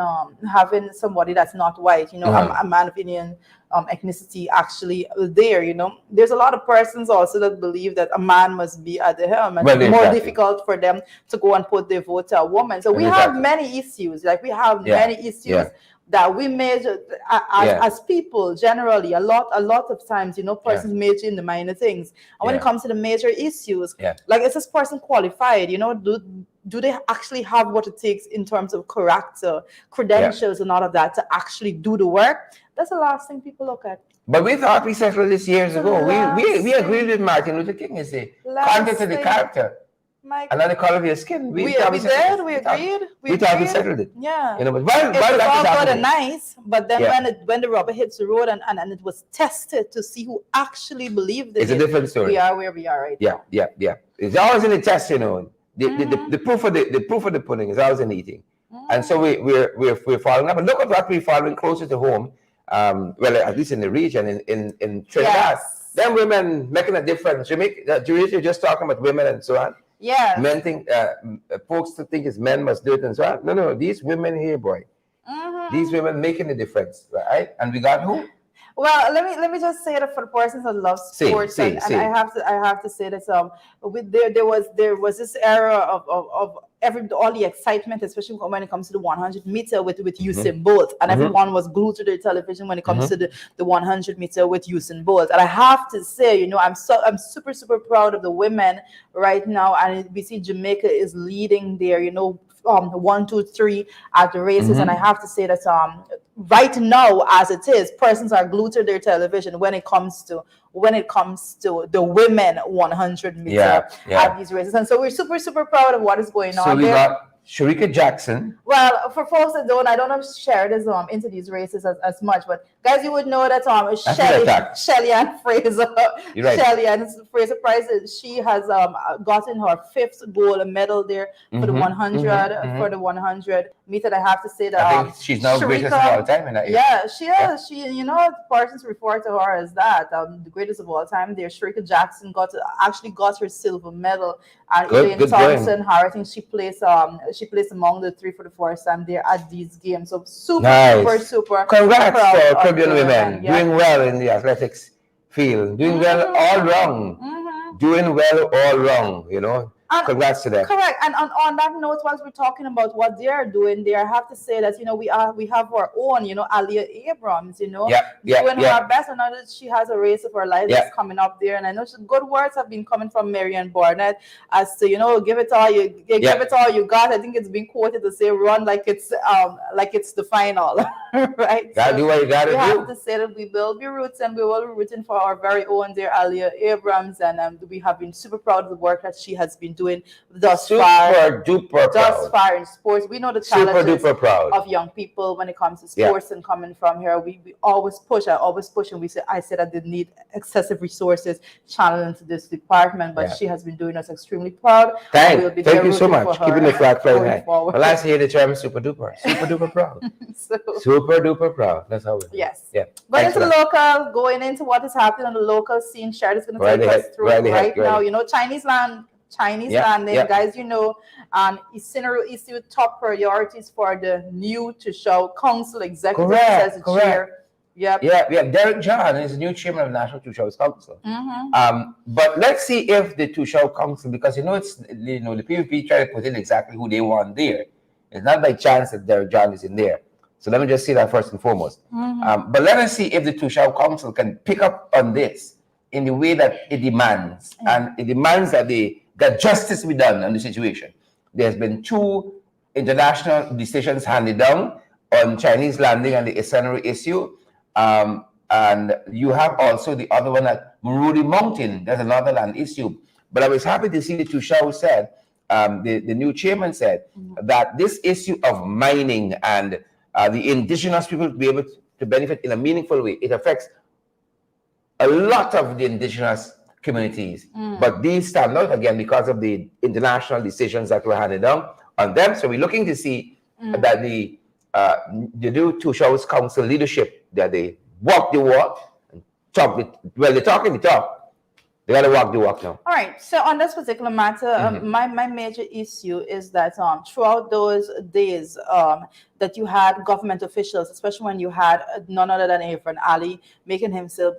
somebody that's not white, you know, a man of Indian ethnicity actually there, you know. There's a lot of persons also that believe that a man must be at the helm, and it's more difficult for them to go and put their vote to a woman. So we have many issues, many issues that we measure as people generally. A lot of times, you know, persons major in the minor things, and when it comes to the major issues, like, is this person qualified? You know, do they actually have what it takes in terms of character, credentials, and all of that to actually do the work? That's the last thing people look at. But we thought we settled this years ago. We agreed with Martin Luther King. Is the content of the character, and not the color of your skin. We agreed. We thought we settled it. Yeah. You know, but it's all good and nice, but then when the rubber hits the road and it was tested to see who actually believed it, it's a different story. We are where we are right now. Yeah. It's always in the test, you know. The proof of the pudding is always in the eating. And so we're following up. But look at what we're following closer to home. Well, at least in the region, in Trinidad, then women making a difference. You're just talking about women and so on. Yeah. Men think, folks think it's men must do it and so on. No, these women here, boy, these women making a difference, right? And we got who? Well, let me just say that for the persons that love sports, and I have to say that there was this era of all the excitement, especially when it comes to the 100 meter with Usain Bolt, and everyone was glued to their television when it comes to the 100 meter with Usain Bolt. And I have to say, you know, I'm super proud of the women right now, and we see Jamaica is leading there, you know, 1, 2, 3 at the races, and I have to say that right now, as it is, persons are glued to their television when it comes to the women 100 meter at these races, and so we're super proud of what is going on. So we got Sharika Jackson. Well, for folks that don't, I don't have shared this into these races as much, but guys, you would know that Shelly Ann Fraser, Shelly Ann Fraser Price, she has gotten her 5th gold medal there for the 100 for the 100 meter. I have to say that I think she's now greatest of all time in that area. Yeah, she is. She, you know, persons refer to her as that the greatest of all time. There, Sharika Jackson got her silver medal, and Elaine Thompson, I think she placed she placed among the three for the first time there at these games. So super, Nice. super Congrats proud for of Caribbean them. women And, yeah. doing well in the athletics field, doing well all wrong, doing well all wrong, you know. And congrats to them. Correct. And on that note, whilst we're talking about what they are doing there, I have to say that, you know, we have our own, you know, Alia Abrams, you know, doing her best. And now that she has a race of her life that's coming up there. And I know good words have been coming from Marianne Barnett as to, you know, give it all you give it all you got. I think it's been quoted to say run like it's the final. Right. Gotta do what you gotta do. We have to say that we will be rooting, and we will be rooting for our very own dear Alia Abrams, and we have been super proud of the work that she has been doing thus far in sports. We know the challenges of young people when it comes to sports and coming from here. We always push. I always push, and I said I didn't need excessive resources channeled into this department, but she has been doing us extremely proud. Thank you so much. Keeping the flag flying high. Well, I hear the term super duper proud. Super duper proud. That's how we. Yes. Yeah. But into the local, going into what is happening on the local scene, Sharon is going to take us through right now. You know, Chinese landing, guys, you know, Isinero issued top priorities for the new to show council executive as a chair. Yep. Yeah, we have Derek John is the new chairman of the National Two-Shows Council. But let's see if the Two-Show Council, because you know the PVP try to put in exactly who they want there. It's not by chance that Derek John is in there. So let me just say that first and foremost. But let us see if the Two-Show Council can pick up on this in the way that it demands, and it demands that justice be done on the situation. There's been 2 international decisions handed down on Chinese landing and the Isinero issue. And you have also the other one at Marudi Mountain. There's another land issue. But I was happy to see the Two-Show said, the new chairman said, that this issue of mining and the indigenous people to be able to benefit in a meaningful way, it affects a lot of the indigenous communities. But these stand out again because of the international decisions that were handed down on them. So we're looking to see that the new Two-Shows Council leadership, that they walk the walk and talk they're talking the talk. They gotta walk the walk now. All right. So on this particular matter, my major issue is that throughout those days that you had government officials, especially when you had none other than Irfan Ali making himself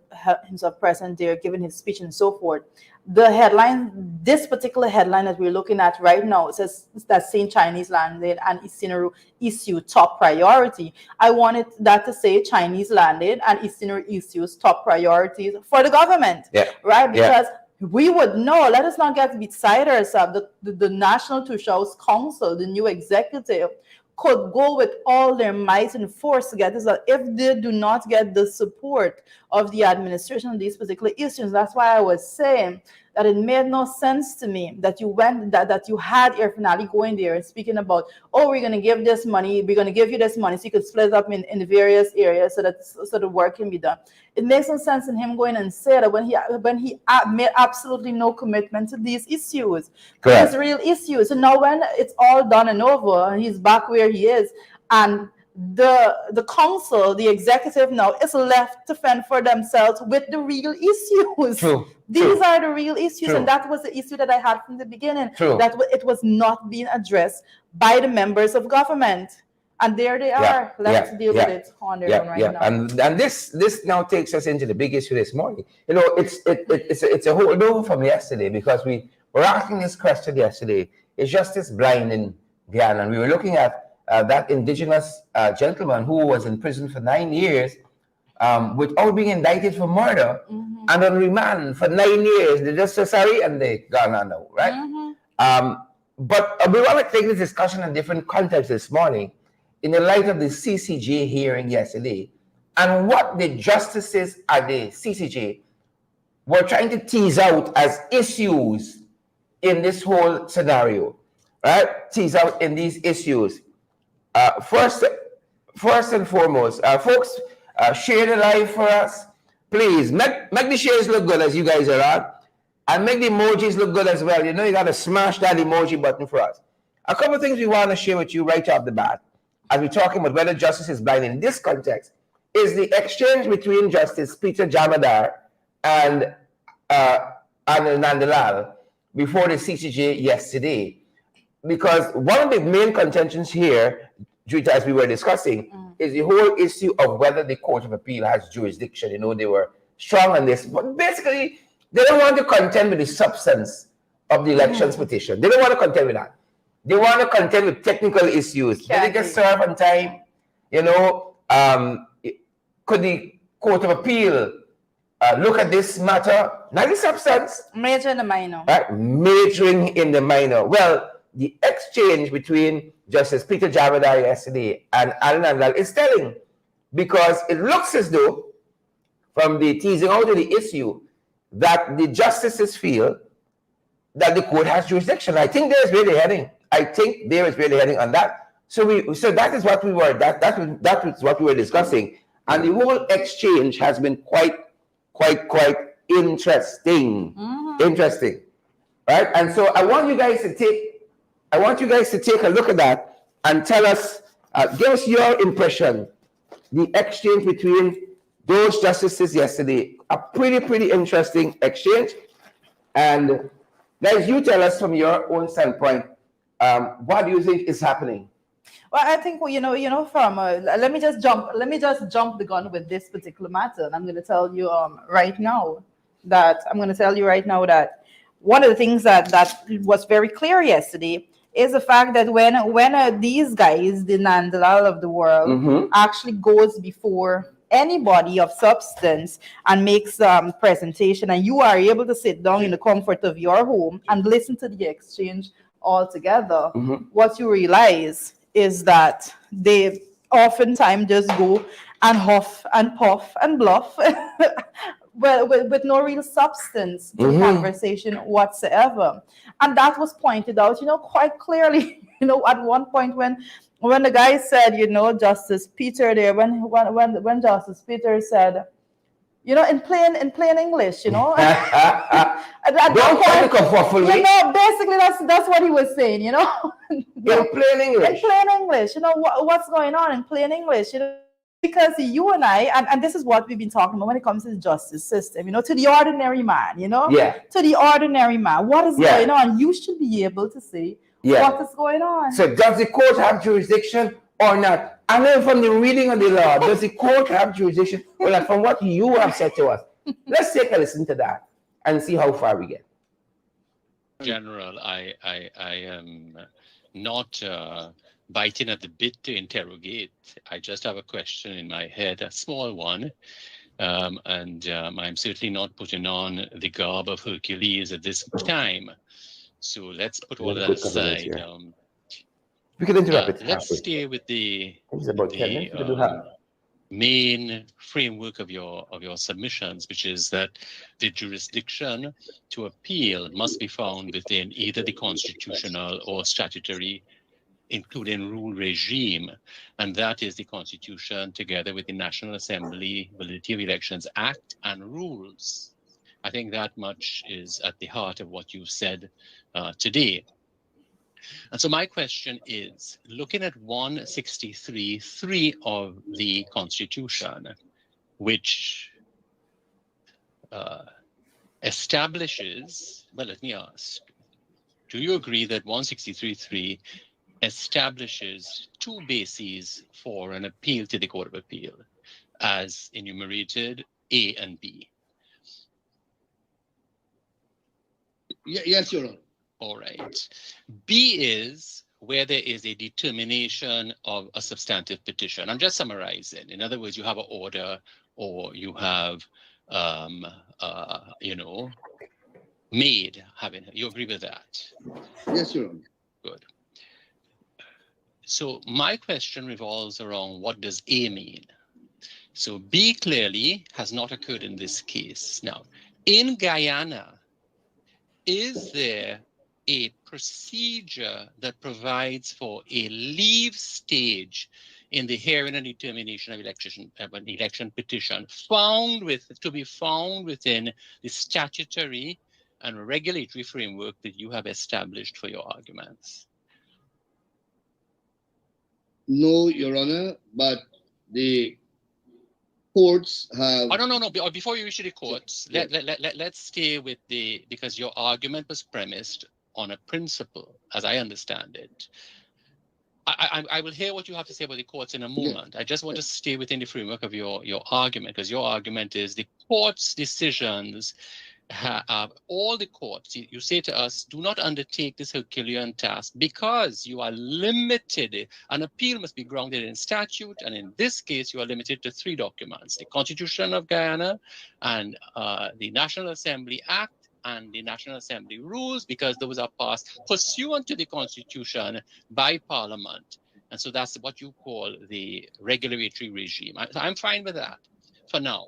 present there, giving his speech and so forth. The headline, this particular headline that we're looking at right now, it says that saying Chinese landed and Isinero issue top priority. I wanted that to say Chinese landed and Isinero issues top priorities for the government, right? Because we would know, let us not get beside ourselves, the National Two-Shows Council, the new executive, could go with all their might and force to get this. If they do not get the support of the administration on these particular issues, that's why I was saying that it made no sense to me that you had Irfan Ali going there and speaking about, oh, we're going to give this money, we're going to give you this money so you could split it up in the various areas so the work can be done. It makes no sense in him going and say that when he made absolutely no commitment to these issues, these real issues. So now when it's all done and over, and he's back where he is, and the council, the executive now is left to fend for themselves with the real issues. These are the real issues, and that was the issue that I had from the beginning. That it was not being addressed by the members of government. And there they are. Let's deal with it on their own right now. And this now takes us into the big issue this morning. You know, it's a holdover from yesterday, because we were asking this question yesterday. Is justice blind in Guyana? And we were looking at that indigenous gentleman who was in prison for 9 years without being indicted for murder and on remand for 9 years. They just say sorry and they gone on now, right? But we want to take this discussion in different context this morning in the light of the CCJ hearing yesterday and what the justices at the CCJ were trying to tease out as issues in this whole scenario, right? Tease out in these issues. First and foremost, folks, share the live for us. Please, make the shares look good as you guys are on. And make the emojis look good as well. You know, you got to smash that emoji button for us. A couple of things we want to share with you right off the bat, as we're talking about whether justice is blind in this context, is the exchange between Justice Peter Jamadar and Nandalal before the CCJ yesterday. because one of the main contentions here, Juita, as we were discussing, is the whole issue of whether the Court of Appeal has jurisdiction. You know, they were strong on this, but basically, they don't want to contend with the substance of the elections petition. They don't want to contend with that. They want to contend with technical issues. Did it get served on time? You know, could the Court of Appeal look at this matter? Not the substance. Major in the minor. Right? Majoring in the minor. Well, the exchange between Justice Peter Javadar yesterday and Alan Andal is telling, because it looks as though, from the teasing out of the issue, that the justices feel that the court has jurisdiction. I think there's where they're heading. I think there is where they're heading on that. So that is what we were that was what we were discussing, and the whole exchange has been quite interesting. Interesting, right? And so I want you guys to take a look at that and tell us, give us your impression. The exchange between those justices yesterday, a pretty interesting exchange. And guys, you tell us from your own standpoint, what do you think is happening? Well, I think from let me just jump the gun with this particular matter, and I'm going to tell you right now that one of the things that was very clear yesterday is the fact that when these guys, the Nandalal of the world, actually goes before anybody of substance and makes presentation, and you are able to sit down in the comfort of your home and listen to the exchange all together, what you realize is that they oftentimes just go and huff and puff and bluff with no real substance to the conversation whatsoever. And that was pointed out, quite clearly, at one point when the guy said, Justice Peter there, when Justice Peter said, in plain English, Don't try to confuffle me. Basically that's what he was saying, In plain English. In plain English, what's going on in plain English, because you and I, and this is what we've been talking about when it comes to the justice system, to the ordinary man, to the ordinary man, what is going on? You should be able to say what is going on. So does the court have jurisdiction or not? And then from the reading of the law, does the court have jurisdiction? Well, from what you have said to us, let's take a listen to that and see how far we get. General, I am not biting at the bit to interrogate. I just have a question in my head, a small one. And I'm certainly not putting on the garb of Hercules at this time. So let's put all that aside. We can interrupt it. Let's stay with the main framework of your submissions, which is that the jurisdiction to appeal must be found within either the constitutional or statutory, including rule regime, and that is the Constitution together with the National Assembly Validity of Elections Act and rules. I think that much is at the heart of what you said today. And so my question is, looking at 163.3 of the Constitution, which establishes, well, let me ask, do you agree that 163.3 establishes two bases for an appeal to the Court of Appeal, as enumerated A and B? Yes, Your Honor. All right. B is where there is a determination of a substantive petition. I'm just summarizing. In other words, you have an order or you have, you agree with that? Yes, Your Honor. Good. So my question revolves around what does A mean? So B clearly has not occurred in this case. Now, in Guyana, is there a procedure that provides for a leave stage in the hearing and determination of an election petition to be found within the statutory and regulatory framework that you have established for your arguments? No, Your Honor, but the courts have... Oh, no. Before you reach the courts, let's stay with because your argument was premised on a principle, as I understand it. I will hear what you have to say about the courts in a moment. I just want to stay within the framework of your argument, because your argument is the court's decisions, all the courts, you say to us, do not undertake this Herculean task because you are limited. An appeal must be grounded in statute, and in this case, you are limited to 3 documents: the Constitution of Guyana and the National Assembly Act and the National Assembly rules, because those are passed pursuant to the Constitution by Parliament. And so that's what you call the regulatory regime. I'm fine with that for now.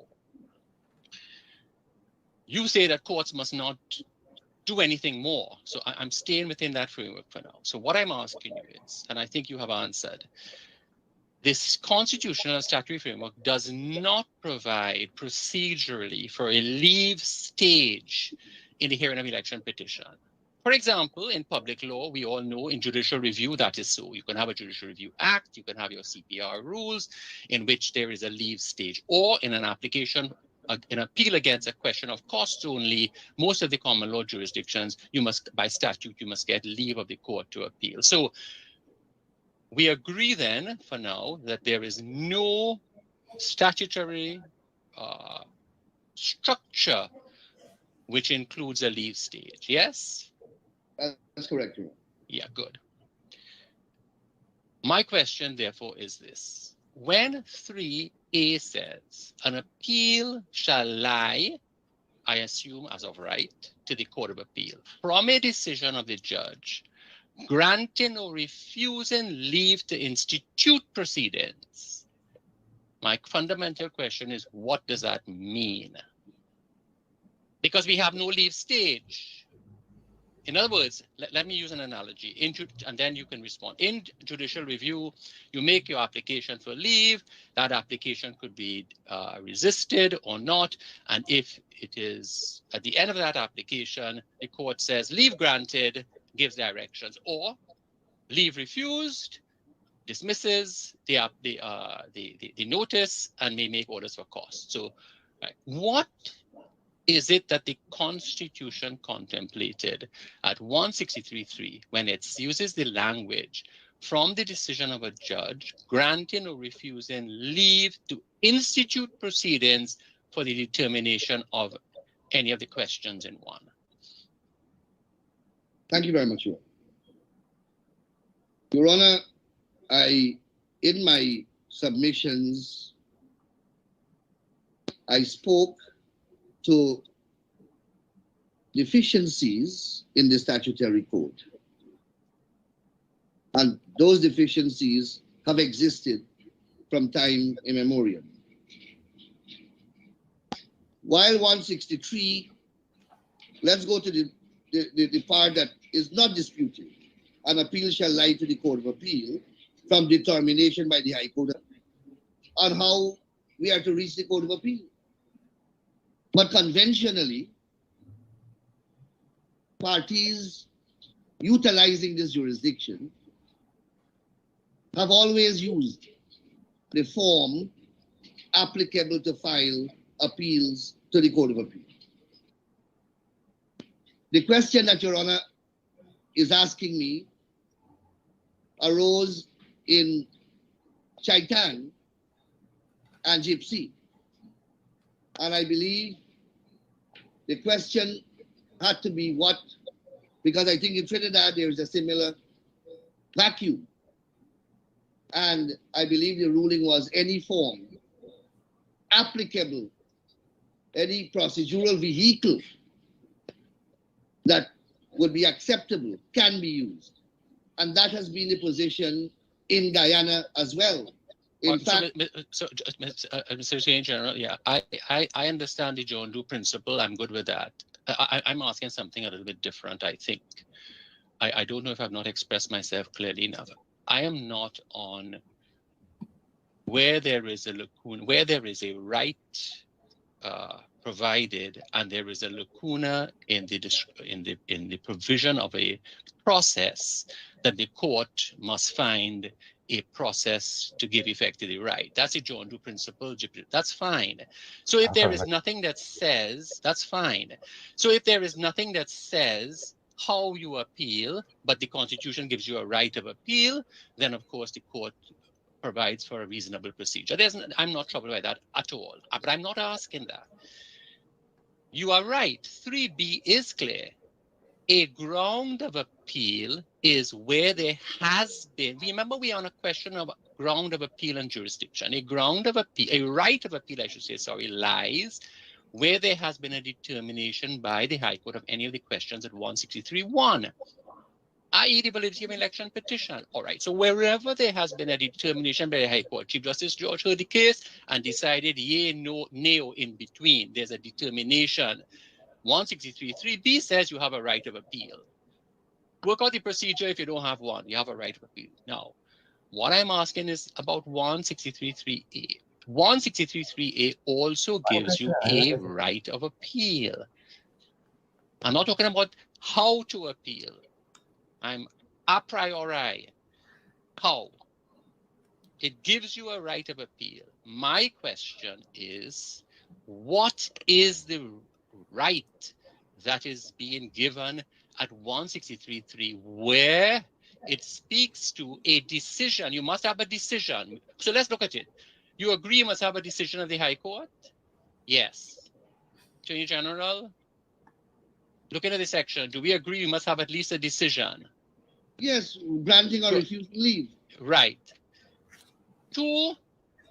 You say that courts must not do anything more. So I'm staying within that framework for now. So what I'm asking you is, and I think you have answered, this constitutional statutory framework does not provide procedurally for a leave stage in the hearing of election petition. For example, in public law, we all know in judicial review that is so. You can have a Judicial Review Act, you can have your CPR rules in which there is a leave stage, or in an application, an appeal against a question of costs only, most of the common law jurisdictions, you must, by statute, you must get leave of the court to appeal. So we agree then, for now, that there is no statutory structure which includes a leave stage. Yes? That's correct, Your Honor. Yeah, good. My question, therefore, is this. When 3A says an appeal shall lie, I assume as of right, to the Court of Appeal from a decision of the judge granting or refusing leave to institute proceedings, my fundamental question is, what does that mean? Because we have no leave stage. In other words, let me use an analogy, and then you can respond. In judicial review, you make your application for leave. That application could be resisted or not. And if it is at the end of that application, the court says leave granted, gives directions, or leave refused, dismisses the notice, and may make orders for cost. So, right, what is it that the Constitution contemplated at 163.3 when it uses the language from the decision of a judge granting or refusing leave to institute proceedings for the determination of any of the questions in one? Thank you very much, Your Honor. Your Honor, in my submissions, I spoke to deficiencies in the statutory code. And those deficiencies have existed from time immemorial. While 163, let's go to the part that is not disputed. An appeal shall lie to the Court of Appeal from determination by the High Court on how we are to reach the Court of Appeal. But conventionally, parties utilizing this jurisdiction have always used the form applicable to file appeals to the Court of Appeal. The question that Your Honor is asking me arose in Chaitan and Gypsy. And I believe the question had to be what, because I think in Trinidad there is a similar vacuum. And I believe the ruling was any form applicable, any procedural vehicle that would be acceptable can be used. And that has been the position in Guyana as well. In fact, Mr. Attorney General, yeah, I understand the John Doe principle. I'm good with that. I'm asking something a little bit different, I think. I don't know if I've not expressed myself clearly enough. I am not on where there is a lacuna, where there is a right provided and there is a lacuna in the provision of a process that the court must find a process to give effect to the right. That's a John Doe principle. That's fine. So if there is nothing that says, that's fine. So if there is nothing that says how you appeal, but the Constitution gives you a right of appeal, then of course the court provides for a reasonable procedure. I'm not troubled by that at all, but I'm not asking that. You are right. 3B is clear. A ground of appeal is where there has been, remember we are on a question of ground of appeal and jurisdiction. A ground of appeal, a right of appeal, I should say, sorry, lies where there has been a determination by the High Court of any of the questions at 163.1, i.e. the validity of election petition. All right, so wherever there has been a determination by the High Court, Chief Justice George heard the case and decided yea, no, nay, in between. There's a determination. 163.3b says you have a right of appeal. Work out the procedure if you don't have one. You have a right of appeal. Now, what I'm asking is about 163.3a. 163.3a also gives you a right of appeal. I'm not talking about how to appeal. I'm a priori. How? It gives you a right of appeal. My question is, what is the right that is being given at 163.3 where it speaks to a decision? You must have a decision. So let's look at it. You agree you must have a decision of the High Court? Yes. Attorney General, looking at the section, do we agree we must have at least a decision? Yes, granting or refusing leave. Right. 2,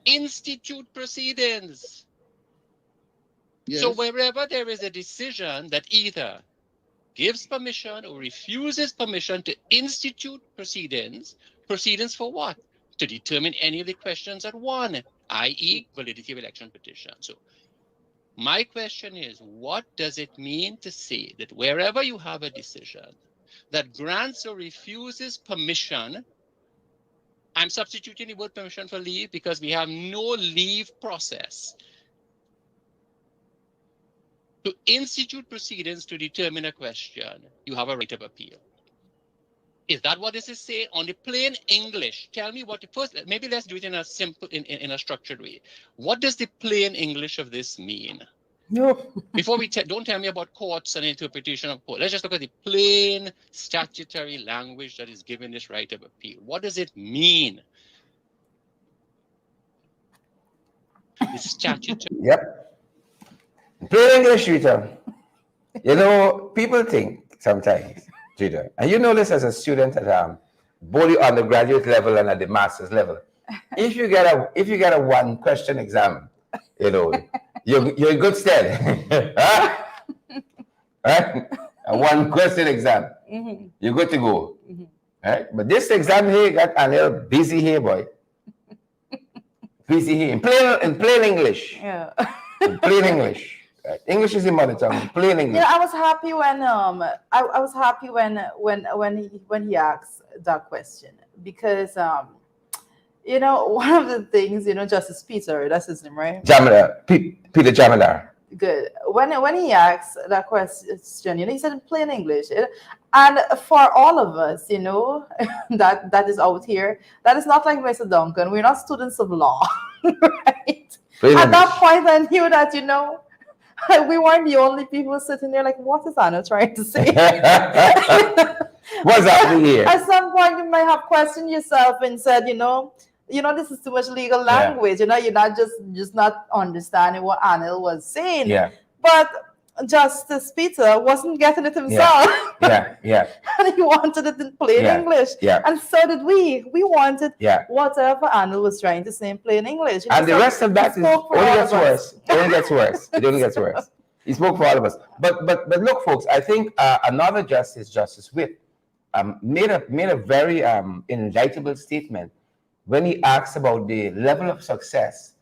institute proceedings. Yes. So wherever there is a decision that either gives permission or refuses permission to institute proceedings, proceedings for what? To determine any of the questions at 1, i.e. validity of election petition. So my question is, what does it mean to say that wherever you have a decision that grants or refuses permission, I'm substituting the word permission for leave because we have no leave process, to institute proceedings to determine a question, you have a right of appeal. Is that what this is saying? On the plain English, tell me what, first, maybe let's do it in a simple, in a structured way. What does the plain English of this mean? No. Before we, don't tell me about courts and interpretation of court. Let's just look at the plain statutory language that is given this right of appeal. What does it mean? The statutory. Yep. Plain English, Rita. You know, people think sometimes, Rita, and you know this as a student at both the undergraduate level and at the master's level. If you get a one question exam, you know, you're in good stead. Right? A one question exam. Mm-hmm. You're good to go. Mm-hmm. Right? But this exam here got a little busy here, boy. Busy here. In plain English. Yeah. In plain English. Right. English is the mother tongue. Plain English. Yeah, I was happy when I was happy when he asked that question because you know, one of the things, you know, Justice Peter, that's his name, right? Peter Jamadar. Good. When he asked that question, you know, he said in plain English. And for all of us, you know, that is out here, that is not like Mr. Duncan. We're not students of law, right? Plain At English. that point, I knew that, you know, we weren't the only people sitting there like, what is Anna trying to say? What's happening here? At some point, you might have questioned yourself and said, you know, this is too much legal language. You know, you're not just not understanding what Anil was saying. Yeah. But Justice Peter wasn't getting it himself. Yeah. And he wanted it in plain English. Yeah. And so did we. We wanted Yeah. whatever Anil was trying to say in plain English. You know, And the so rest of that he is spoke for only all gets of us. worse. It only gets worse. It only gets worse. He spoke for all of us. But look, folks, I think another justice, Justice Witt, made a very enlightable statement when he asked about the level of success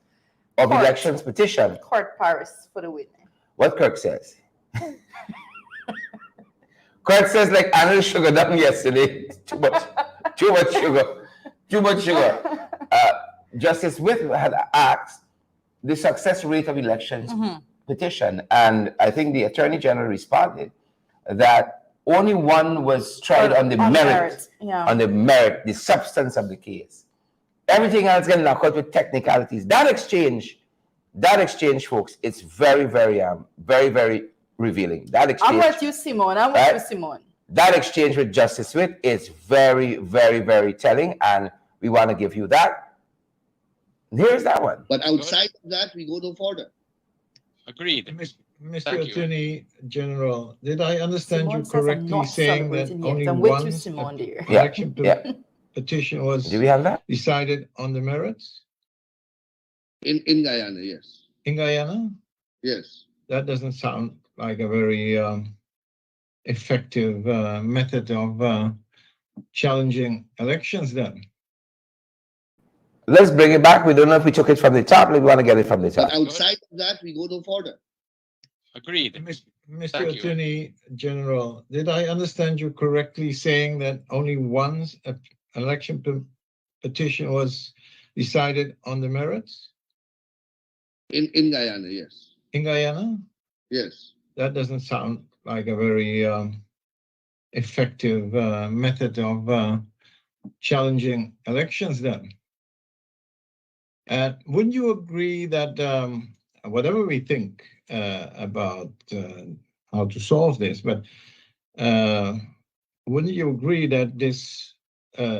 of Court. elections petition. Court Paris for the win. What Kirk says. Kirk says like Anil sugar down yesterday. Too much sugar. Justice Witt had asked the success rate of elections petition, and I think the Attorney General responded that only one was tried on the merit, on the merit, the substance of the case. Everything else getting knocked out with technicalities. That exchange, folks, it's very, very, very revealing. That exchange. I'm with you, Simone. That exchange with Justice Witt is very, very, very telling, and we want to give you that. Here's that one. But outside of that, we go no further. Agreed. Mr. Attorney General, did I understand Simone you says I'm correctly not saying that celebrating yet. only I'm with you, once Simone, dear. election Yeah. petition was Do we have that? decided on the merits? In Guyana, yes. In Guyana? Yes. That doesn't sound like a very effective method of challenging elections then. Let's bring it back. We don't know if we took it from the top. We want to get it from the top. But outside of that, we go no further. Agreed. Mr. Attorney General, did I understand you correctly saying that only once an election petition was decided on the merits? In Guyana, yes. In Guyana? Yes. That doesn't sound like a very effective method of challenging elections then. Wouldn't you agree that whatever we think about how to solve this, but wouldn't you agree that this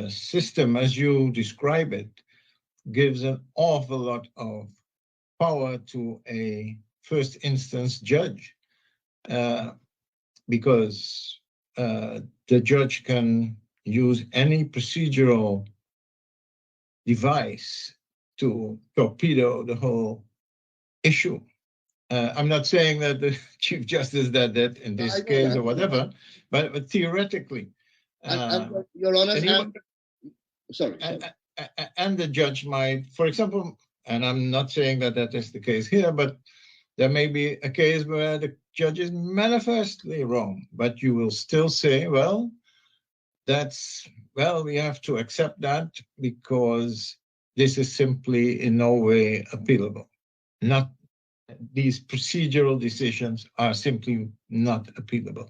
system, as you describe it, gives an awful lot of power to a first instance judge? Because the judge can use any procedural device to torpedo the whole issue. I'm not saying that the Chief Justice did that in this case or whatever, but theoretically. Your Honor, sorry. And the judge might, for example, and I'm not saying that that is the case here, but there may be a case where the judge is manifestly wrong, but you will still say, well, we have to accept that because this is simply in no way appealable. These procedural decisions are simply not appealable.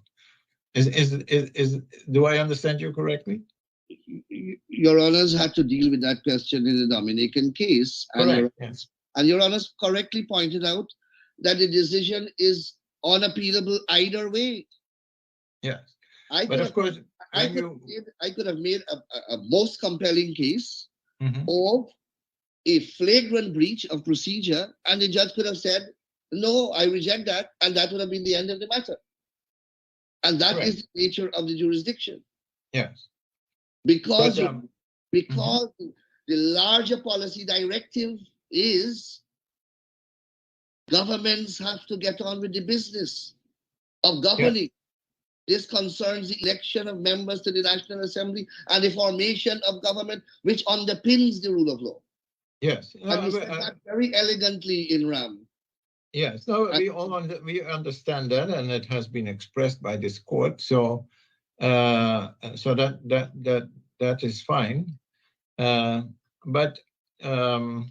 Do I understand you correctly? Your Honors had to deal with that question in the Dominican case. Correct, yes. And Your Honors correctly pointed out that the decision is unappealable either way. Yes. But of course, I could have made a most compelling case of a flagrant breach of procedure, and the judge could have said, no, I reject that, and that would have been the end of the matter. And that is the nature of the jurisdiction. Yes. Because the larger policy directive is governments have to get on with the business of governing. This concerns the election of members to the National Assembly and the formation of government, which underpins the rule of law. Yes. No, and you said that very elegantly in RAM. Yes. No, we understand that, and it has been expressed by this court. So, that is fine. But I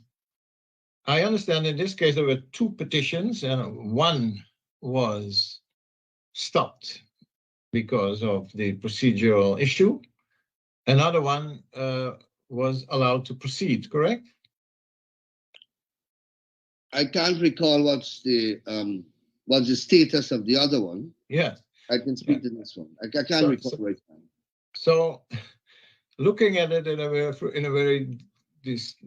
understand in this case there were two petitions, and one was stopped because of the procedural issue. Another one was allowed to proceed, correct? I can't recall what's the status of the other one. Yes. I can speak to this one. I can't recall right now. So, looking at it in a very distant,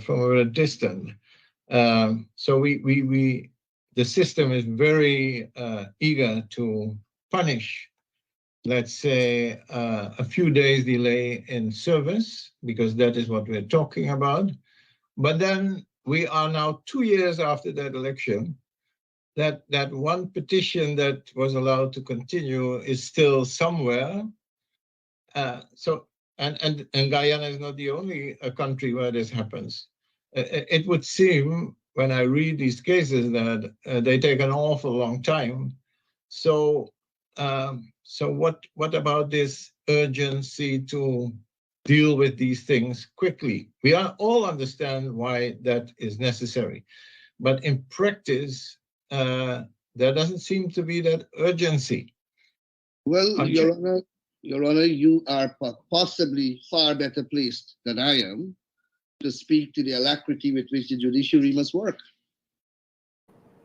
from a very distant. So the system is very eager to punish, let's say, a few days delay in service, because that is what we're talking about. But then we are now 2 years after that election. That one petition that was allowed to continue is still somewhere. And Guyana is not the only country where this happens. It would seem, when I read these cases, that they take an awful long time. So what about this urgency to deal with these things quickly? We all understand why that is necessary, but in practice, there doesn't seem to be that urgency. Well, Your Honor, you are possibly far better placed than I am to speak to the alacrity with which the judiciary must work.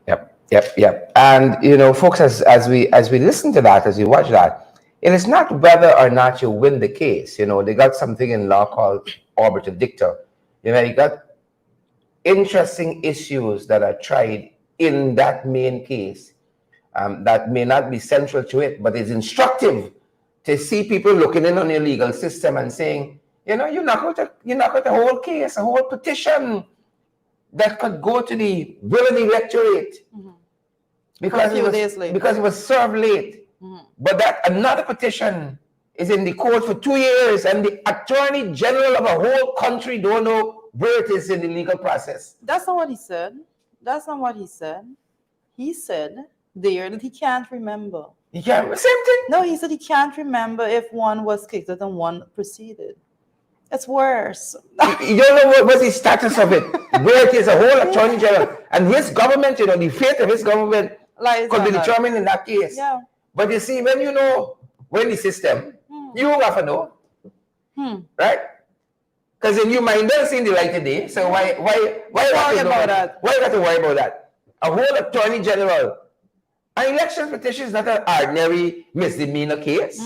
Yep. Yep. And you know, folks, as we listen to that, as we watch that, it is not whether or not you win the case. You know, they got something in law called arbiter dicta. You know, you got interesting issues that are tried in that main case that may not be central to it, but it's instructive to see people looking in on your legal system and saying, you know, you knock out a whole case, a whole petition that could go to the will of the electorate because it was served late. But that another petition is in the court for 2 years, and the attorney general of a whole country don't know where it is in the legal process. That's not what he said. That's not what he said. He said there that he can't remember. He can't. Same thing. No, he said he can't remember if one was kicked out and one proceeded. It's worse. You don't know what was the status of it, where it is a whole attorney general, and his government, you know, the fate of his government could be determined in that case. Yeah. But you see, when you know, when the system, you have to know, right? Because in your mind, don't see the light of day. So why worry about that? Why you got to worry about that? A whole attorney general. An election petition is not an ordinary misdemeanor case.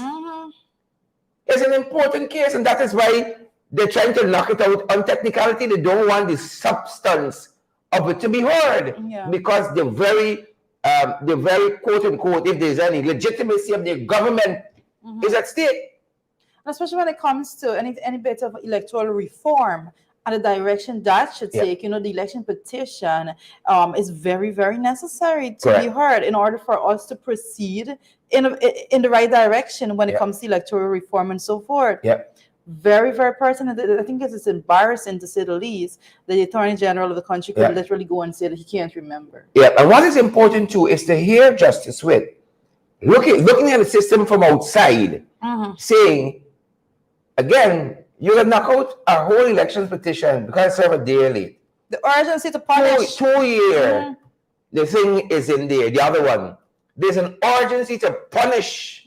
It's an important case, and that is why they're trying to knock it out on technicality. They don't want the substance of it to be heard because the very quote unquote, if there's any legitimacy of their government is at stake. Especially when it comes to any bit of electoral reform and the direction that should take, you know, the election petition is very, very necessary to be heard in order for us to proceed in the right direction when it comes to electoral reform and so forth. Very, very pertinent. I think it is embarrassing, to say the least, that the Attorney General of the country could literally go and say that he can't remember. And what is important too is to hear Justice Witt looking at the system from outside, saying, again, you can knock out a whole election petition because it's served a day late. The urgency to punish. 2 year, the thing is in there. The other one, there's an urgency to punish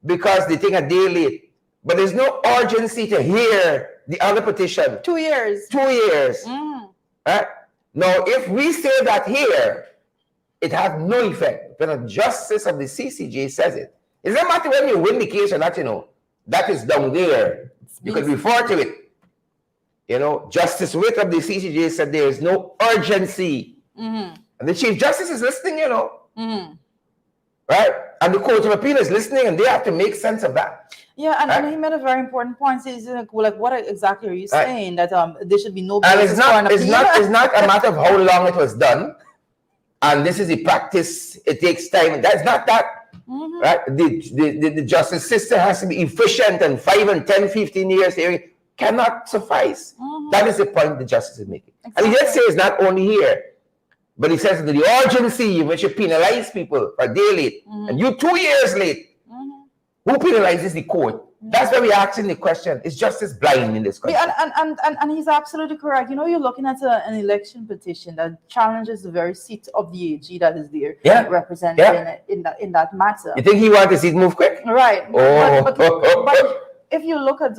because the thing a day late. But there's no urgency to hear the other petition. 2 years. 2 years. Right? Now, if we say that here, it has no effect. When a justice of the CCJ says it, it doesn't matter when you win the case or not, you know. That is down there. You can refer to it. You know, Justice Witt of the CCJ said there is no urgency. And the Chief Justice is listening, you know. Right? And the Court of Appeal is listening, and they have to make sense of that. Yeah, and he made a very important point. He's like, what exactly are you saying? That there should be no basis for an appeal? It's not a matter of how long it was done. And this is the practice. It takes time. That's not that. Right? The justice system has to be efficient, and 5 and 10, 15 years here cannot suffice. That is the point the justice is making. And he just says not only here, but he says that the urgency in which you penalize people for a day late, and you 2 years late. Who penalizes the court? That's why we're asking the question. Is justice blind in this country? And he's absolutely correct. You know, you're looking at an election petition that challenges the very seat of the AG that is there represented in that matter. You think he wants to see it move quick? Right. But if you look at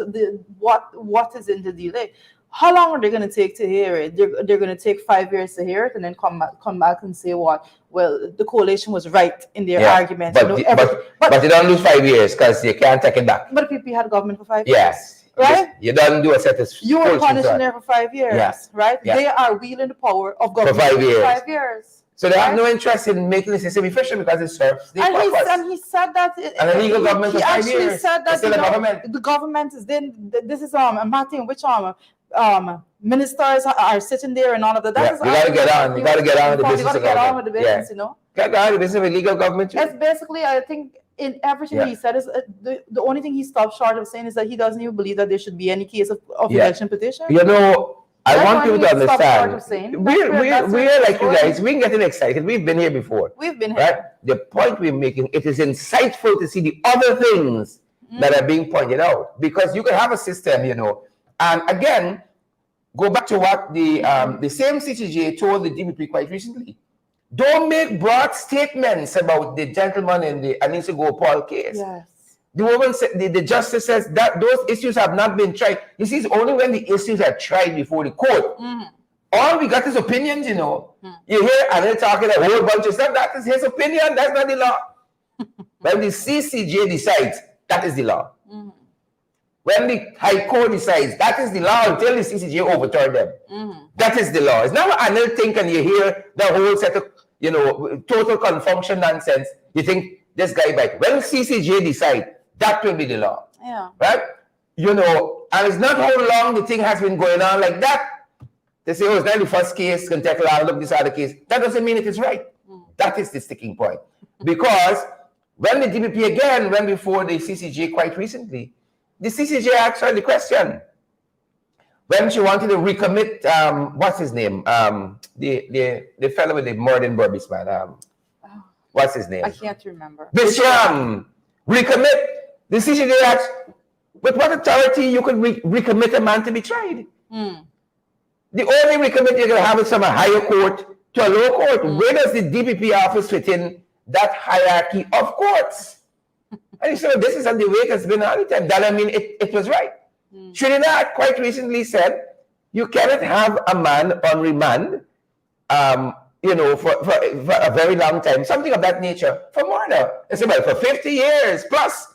what is in the delay, how long are they going to take to hear it? They're going to take 5 years to hear it, and then come back and say what? Well, the coalition was right in their argument. But they don't lose 5 years because you can't take it back. But the PP had government for 5 years. Yes. Right? You don't do a set of... You were punishing there for 5 years, right? Yeah. They are wielding the power of government for 5 years. 5 years. So they have no interest in making the system efficient because it serves the purpose. And he said that... And a legal government for 5 years. He actually said that the government is then... This is a matter in which ministers are sitting there and all of that. You got to get on. You got to get on with the business. You got to get on with the business, you know. Got to get on with the business of legal government too. That's basically, I think, in everything he said, is the only thing he stopped short of saying is that he doesn't even believe that there should be any case of election petition. You know, I want people to understand. We're like you guys. We're getting excited. We've been here before. We've been here. Right? The point we're making, it is insightful to see the other things that are being pointed out, because you can have a system, you know, and again, go back to what the same CCJ told the DPP quite recently. Don't make broad statements about the gentleman in the Anissa Gopal case. Yes. The woman said, the justice says that those issues have not been tried. You see, it's only when the issues are tried before the court all we got is opinions, you know. You hear Anil talking a whole bunch of stuff. That is his opinion. That's not the law. When the CCJ decides, that is the law. When the High Court decides, that is the law until the CCJ overturn them. That is the law. It's not what Anil think and you hear the whole set of, you know, total confunction nonsense. You think this guy back. When CCJ decide, that will be the law. Yeah. Right? You know, and it's not how long the thing has been going on like that. They say, oh, it's not the first case, can take a long look, this other case. That doesn't mean it is right. That is the sticking point. Because when the DPP again went before the CCJ quite recently, the CCJ asked her the question. When she wanted to recommit, what's his name? The fellow with the murder in Burbis, man. What's his name? I can't remember. Bishram, recommit. The CCJ asked, with what authority you could recommit a man to be tried? The only recommit you can have is from a higher court to a lower court. Where does the DPP office fit in that hierarchy of courts? And he said, this is on the way it's been all the time. That I mean, it was right. Trinidad quite recently said, you cannot have a man on remand, you know, for a very long time, something of that nature, for murder. They said, well, for 50 years plus,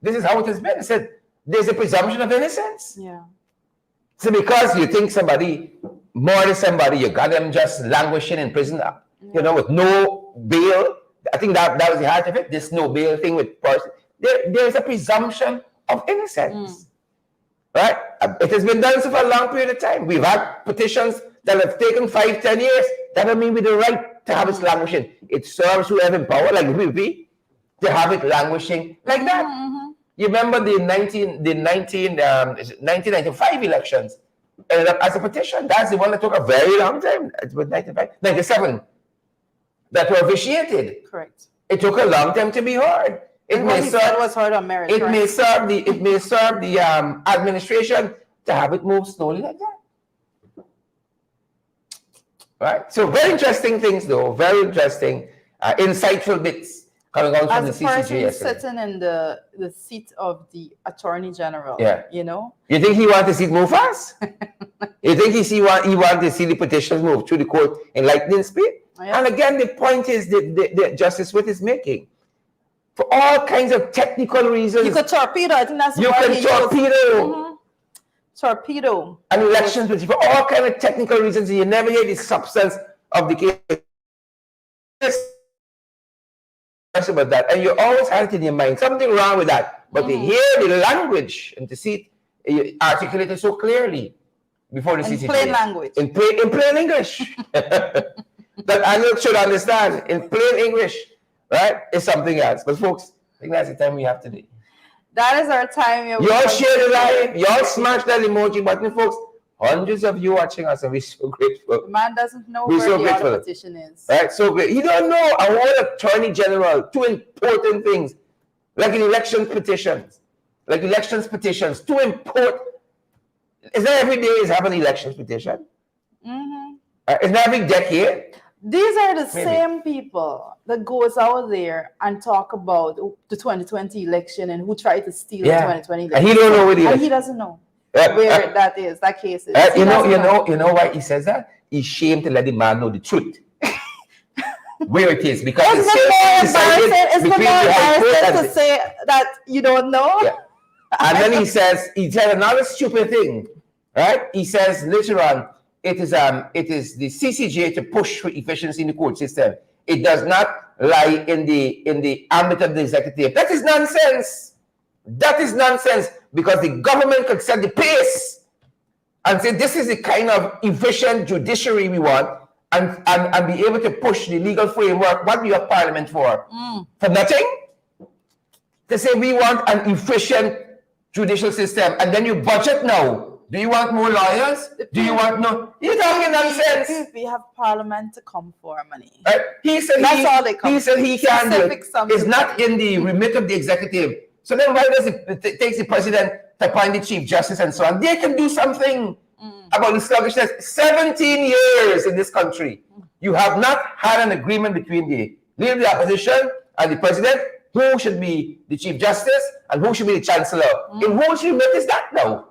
this is how it has been. They said, there's a presumption of innocence. Yeah. So because you think somebody murdered somebody, you got them just languishing in prison, you know, with no bail. I think that was the heart of it, this no bail thing with person. There's a presumption of innocence. Right? It has been done so for a long period of time. We've had petitions that have taken 5-10 years. That doesn't mean we have the right to have it languishing. It serves whoever in power, like we, to have it languishing like that. You remember the 1995 elections ended up as a petition. That's the one that took a very long time. It was 97 that were vitiated. Correct. It took a long time to be heard. It may serve the administration to have it move slowly like that. Right. So very interesting things, though. Very interesting, insightful bits. Coming out from the CCJ yesterday. Sitting in the seat of the Attorney General, you know? You think he wants to see it move fast? You think he wants to see the petitions move through the court in lightning speed? And again, the point is that Justice Witt is making. For all kinds of technical reasons. You could torpedo, I think that's you can torpedo. Torpedo. An election for all kinds of technical reasons, and you never hear the substance of the case. About that, and you always have it in your mind, something wrong with that. But to hear the language and to see it articulated so clearly before the CCJ. In plain language. In plain English. That Anil should understand. In plain English, right? Is something else. But folks, I think that's the time we have today. That is our time. Y'all share the live. Y'all smash that emoji button, folks. Hundreds of you watching us, and we're so grateful. The man doesn't know where the other petition is. Right, so great. He don't know. I want Attorney General, two important things, like in elections petitions, too important. Is that every day is having an elections petition? Is that every decade? These are the same people that goes out there and talk about the 2020 election and who tried to steal the 2020 election. And he don't know what and he doesn't know. Where that case is. You know why he says that? He's ashamed to let the man know the truth. Where it is. Because it's more embarrassing to say that you don't know. Yeah. And then he said another stupid thing. Right? He says later on, it is the CCJ to push for efficiency in the court system. It does not lie in the ambit of the executive. That is nonsense. That is nonsense, because the government could set the pace and say this is the kind of efficient judiciary we want, and be able to push the legal framework. What do you have Parliament for? For nothing? To say we want an efficient judicial system, and then you budget now. Do you want more lawyers? Do you want no? You're talking nonsense. We have Parliament to come for money. Right? He said he said he can do it. It's not in the remit of the executive. So then why does it takes the president to appoint the Chief Justice and so on? They can do something about the sluggishness. 17 years in this country. You have not had an agreement between the leader of the opposition and the president who should be the Chief Justice and who should be the Chancellor. In whose remit is that now?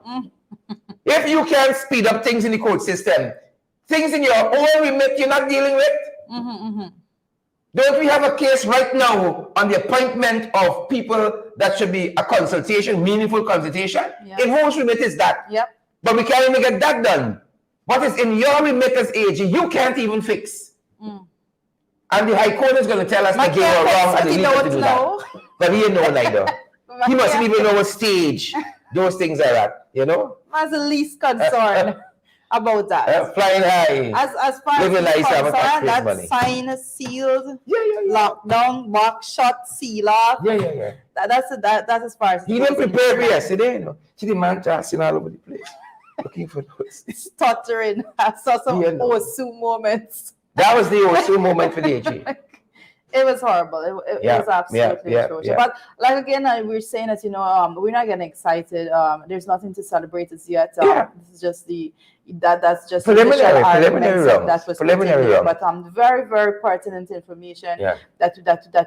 If you can speed up things in the court system, things in your own remit you're not dealing with? Don't we have a case right now on the appointment of people that should be a consultation, meaningful consultation? Yeah. In whose remit is that? Yep. But we can't even get that done. What is in your remit as AG, you can't even fix. And the High Court is going to tell us that they were wrong and they need to do that. But he didn't know neither. He mustn't even know what stage those things are at, you know? I'm the least concerned about that. Flying high. As far as living nice, have a concerned, tax that's signed, sealed, yeah. lockdown, box shut, seal off. Yeah. That's as far as he didn't prepare for yesterday, you know. See the man dancing all over the place, looking for those. Stuttering. I saw some Osu moments. That was the Osu moment for the AG. It was horrible. It was absolutely atrocious. Yeah. But like again, we were saying that, you know, we're not getting excited. There's nothing to celebrate as yet. This is just that's just preliminary that was preliminary. But very, very pertinent information that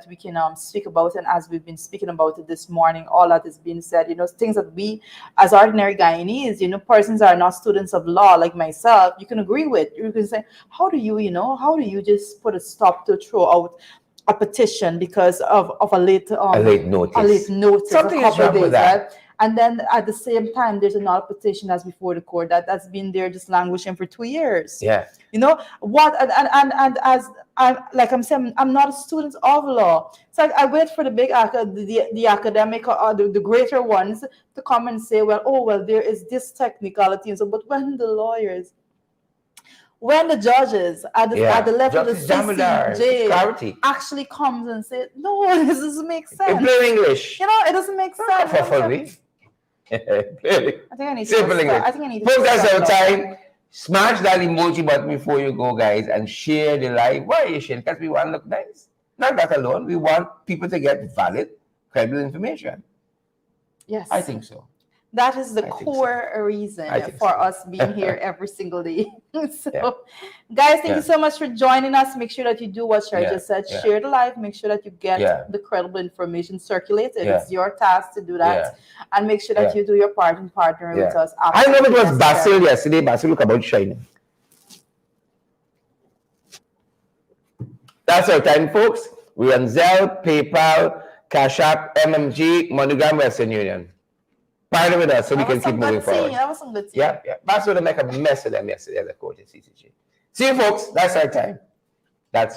we can speak about. And as we've been speaking about it this morning, all that is being said, you know, things that we as ordinary Guyanese, you know, persons are not students of law like myself, you can agree with. You can say, how do you just put a stop to throw out a petition because of a late notice. Something is wrong with that. Right? And then at the same time, there's another petition that's before the court that's been there just languishing for 2 years. Yeah. You know what? And as I'm saying, I'm not a student of law, so I wait for the big the academic or the greater ones to come and say, well, there is this technicality and so. But when the judges at the level of the CCJ actually comes and says, no, this doesn't make sense. In plain English. You know, it doesn't make sense. Clearly. I think I need simple to English. I think I need to Folks, that's our time. Smash that emoji button before you go, guys, and share the live. Why are you sharing? Because we want to look nice. Not that alone. We want people to get valid, credible information. Yes. I think so. That is the core reason for us being here every single day. Guys, thank you so much for joining us. Make sure that you do what Sherry just said. Share the live. Make sure that you get the credible information circulated. It's your task to do that. And make sure that you do your part in partnering with us. I know it was Basil yesterday. Basil, look about shining. That's our time, folks. We're on Zelle, PayPal, Cash App, MMG, MoneyGram, Western Union. Partner with us so we can keep moving forward. That was some good tea. Yeah. That's what I make a mess of them yesterday as a coach at CCG. See you, folks. That's our time. That's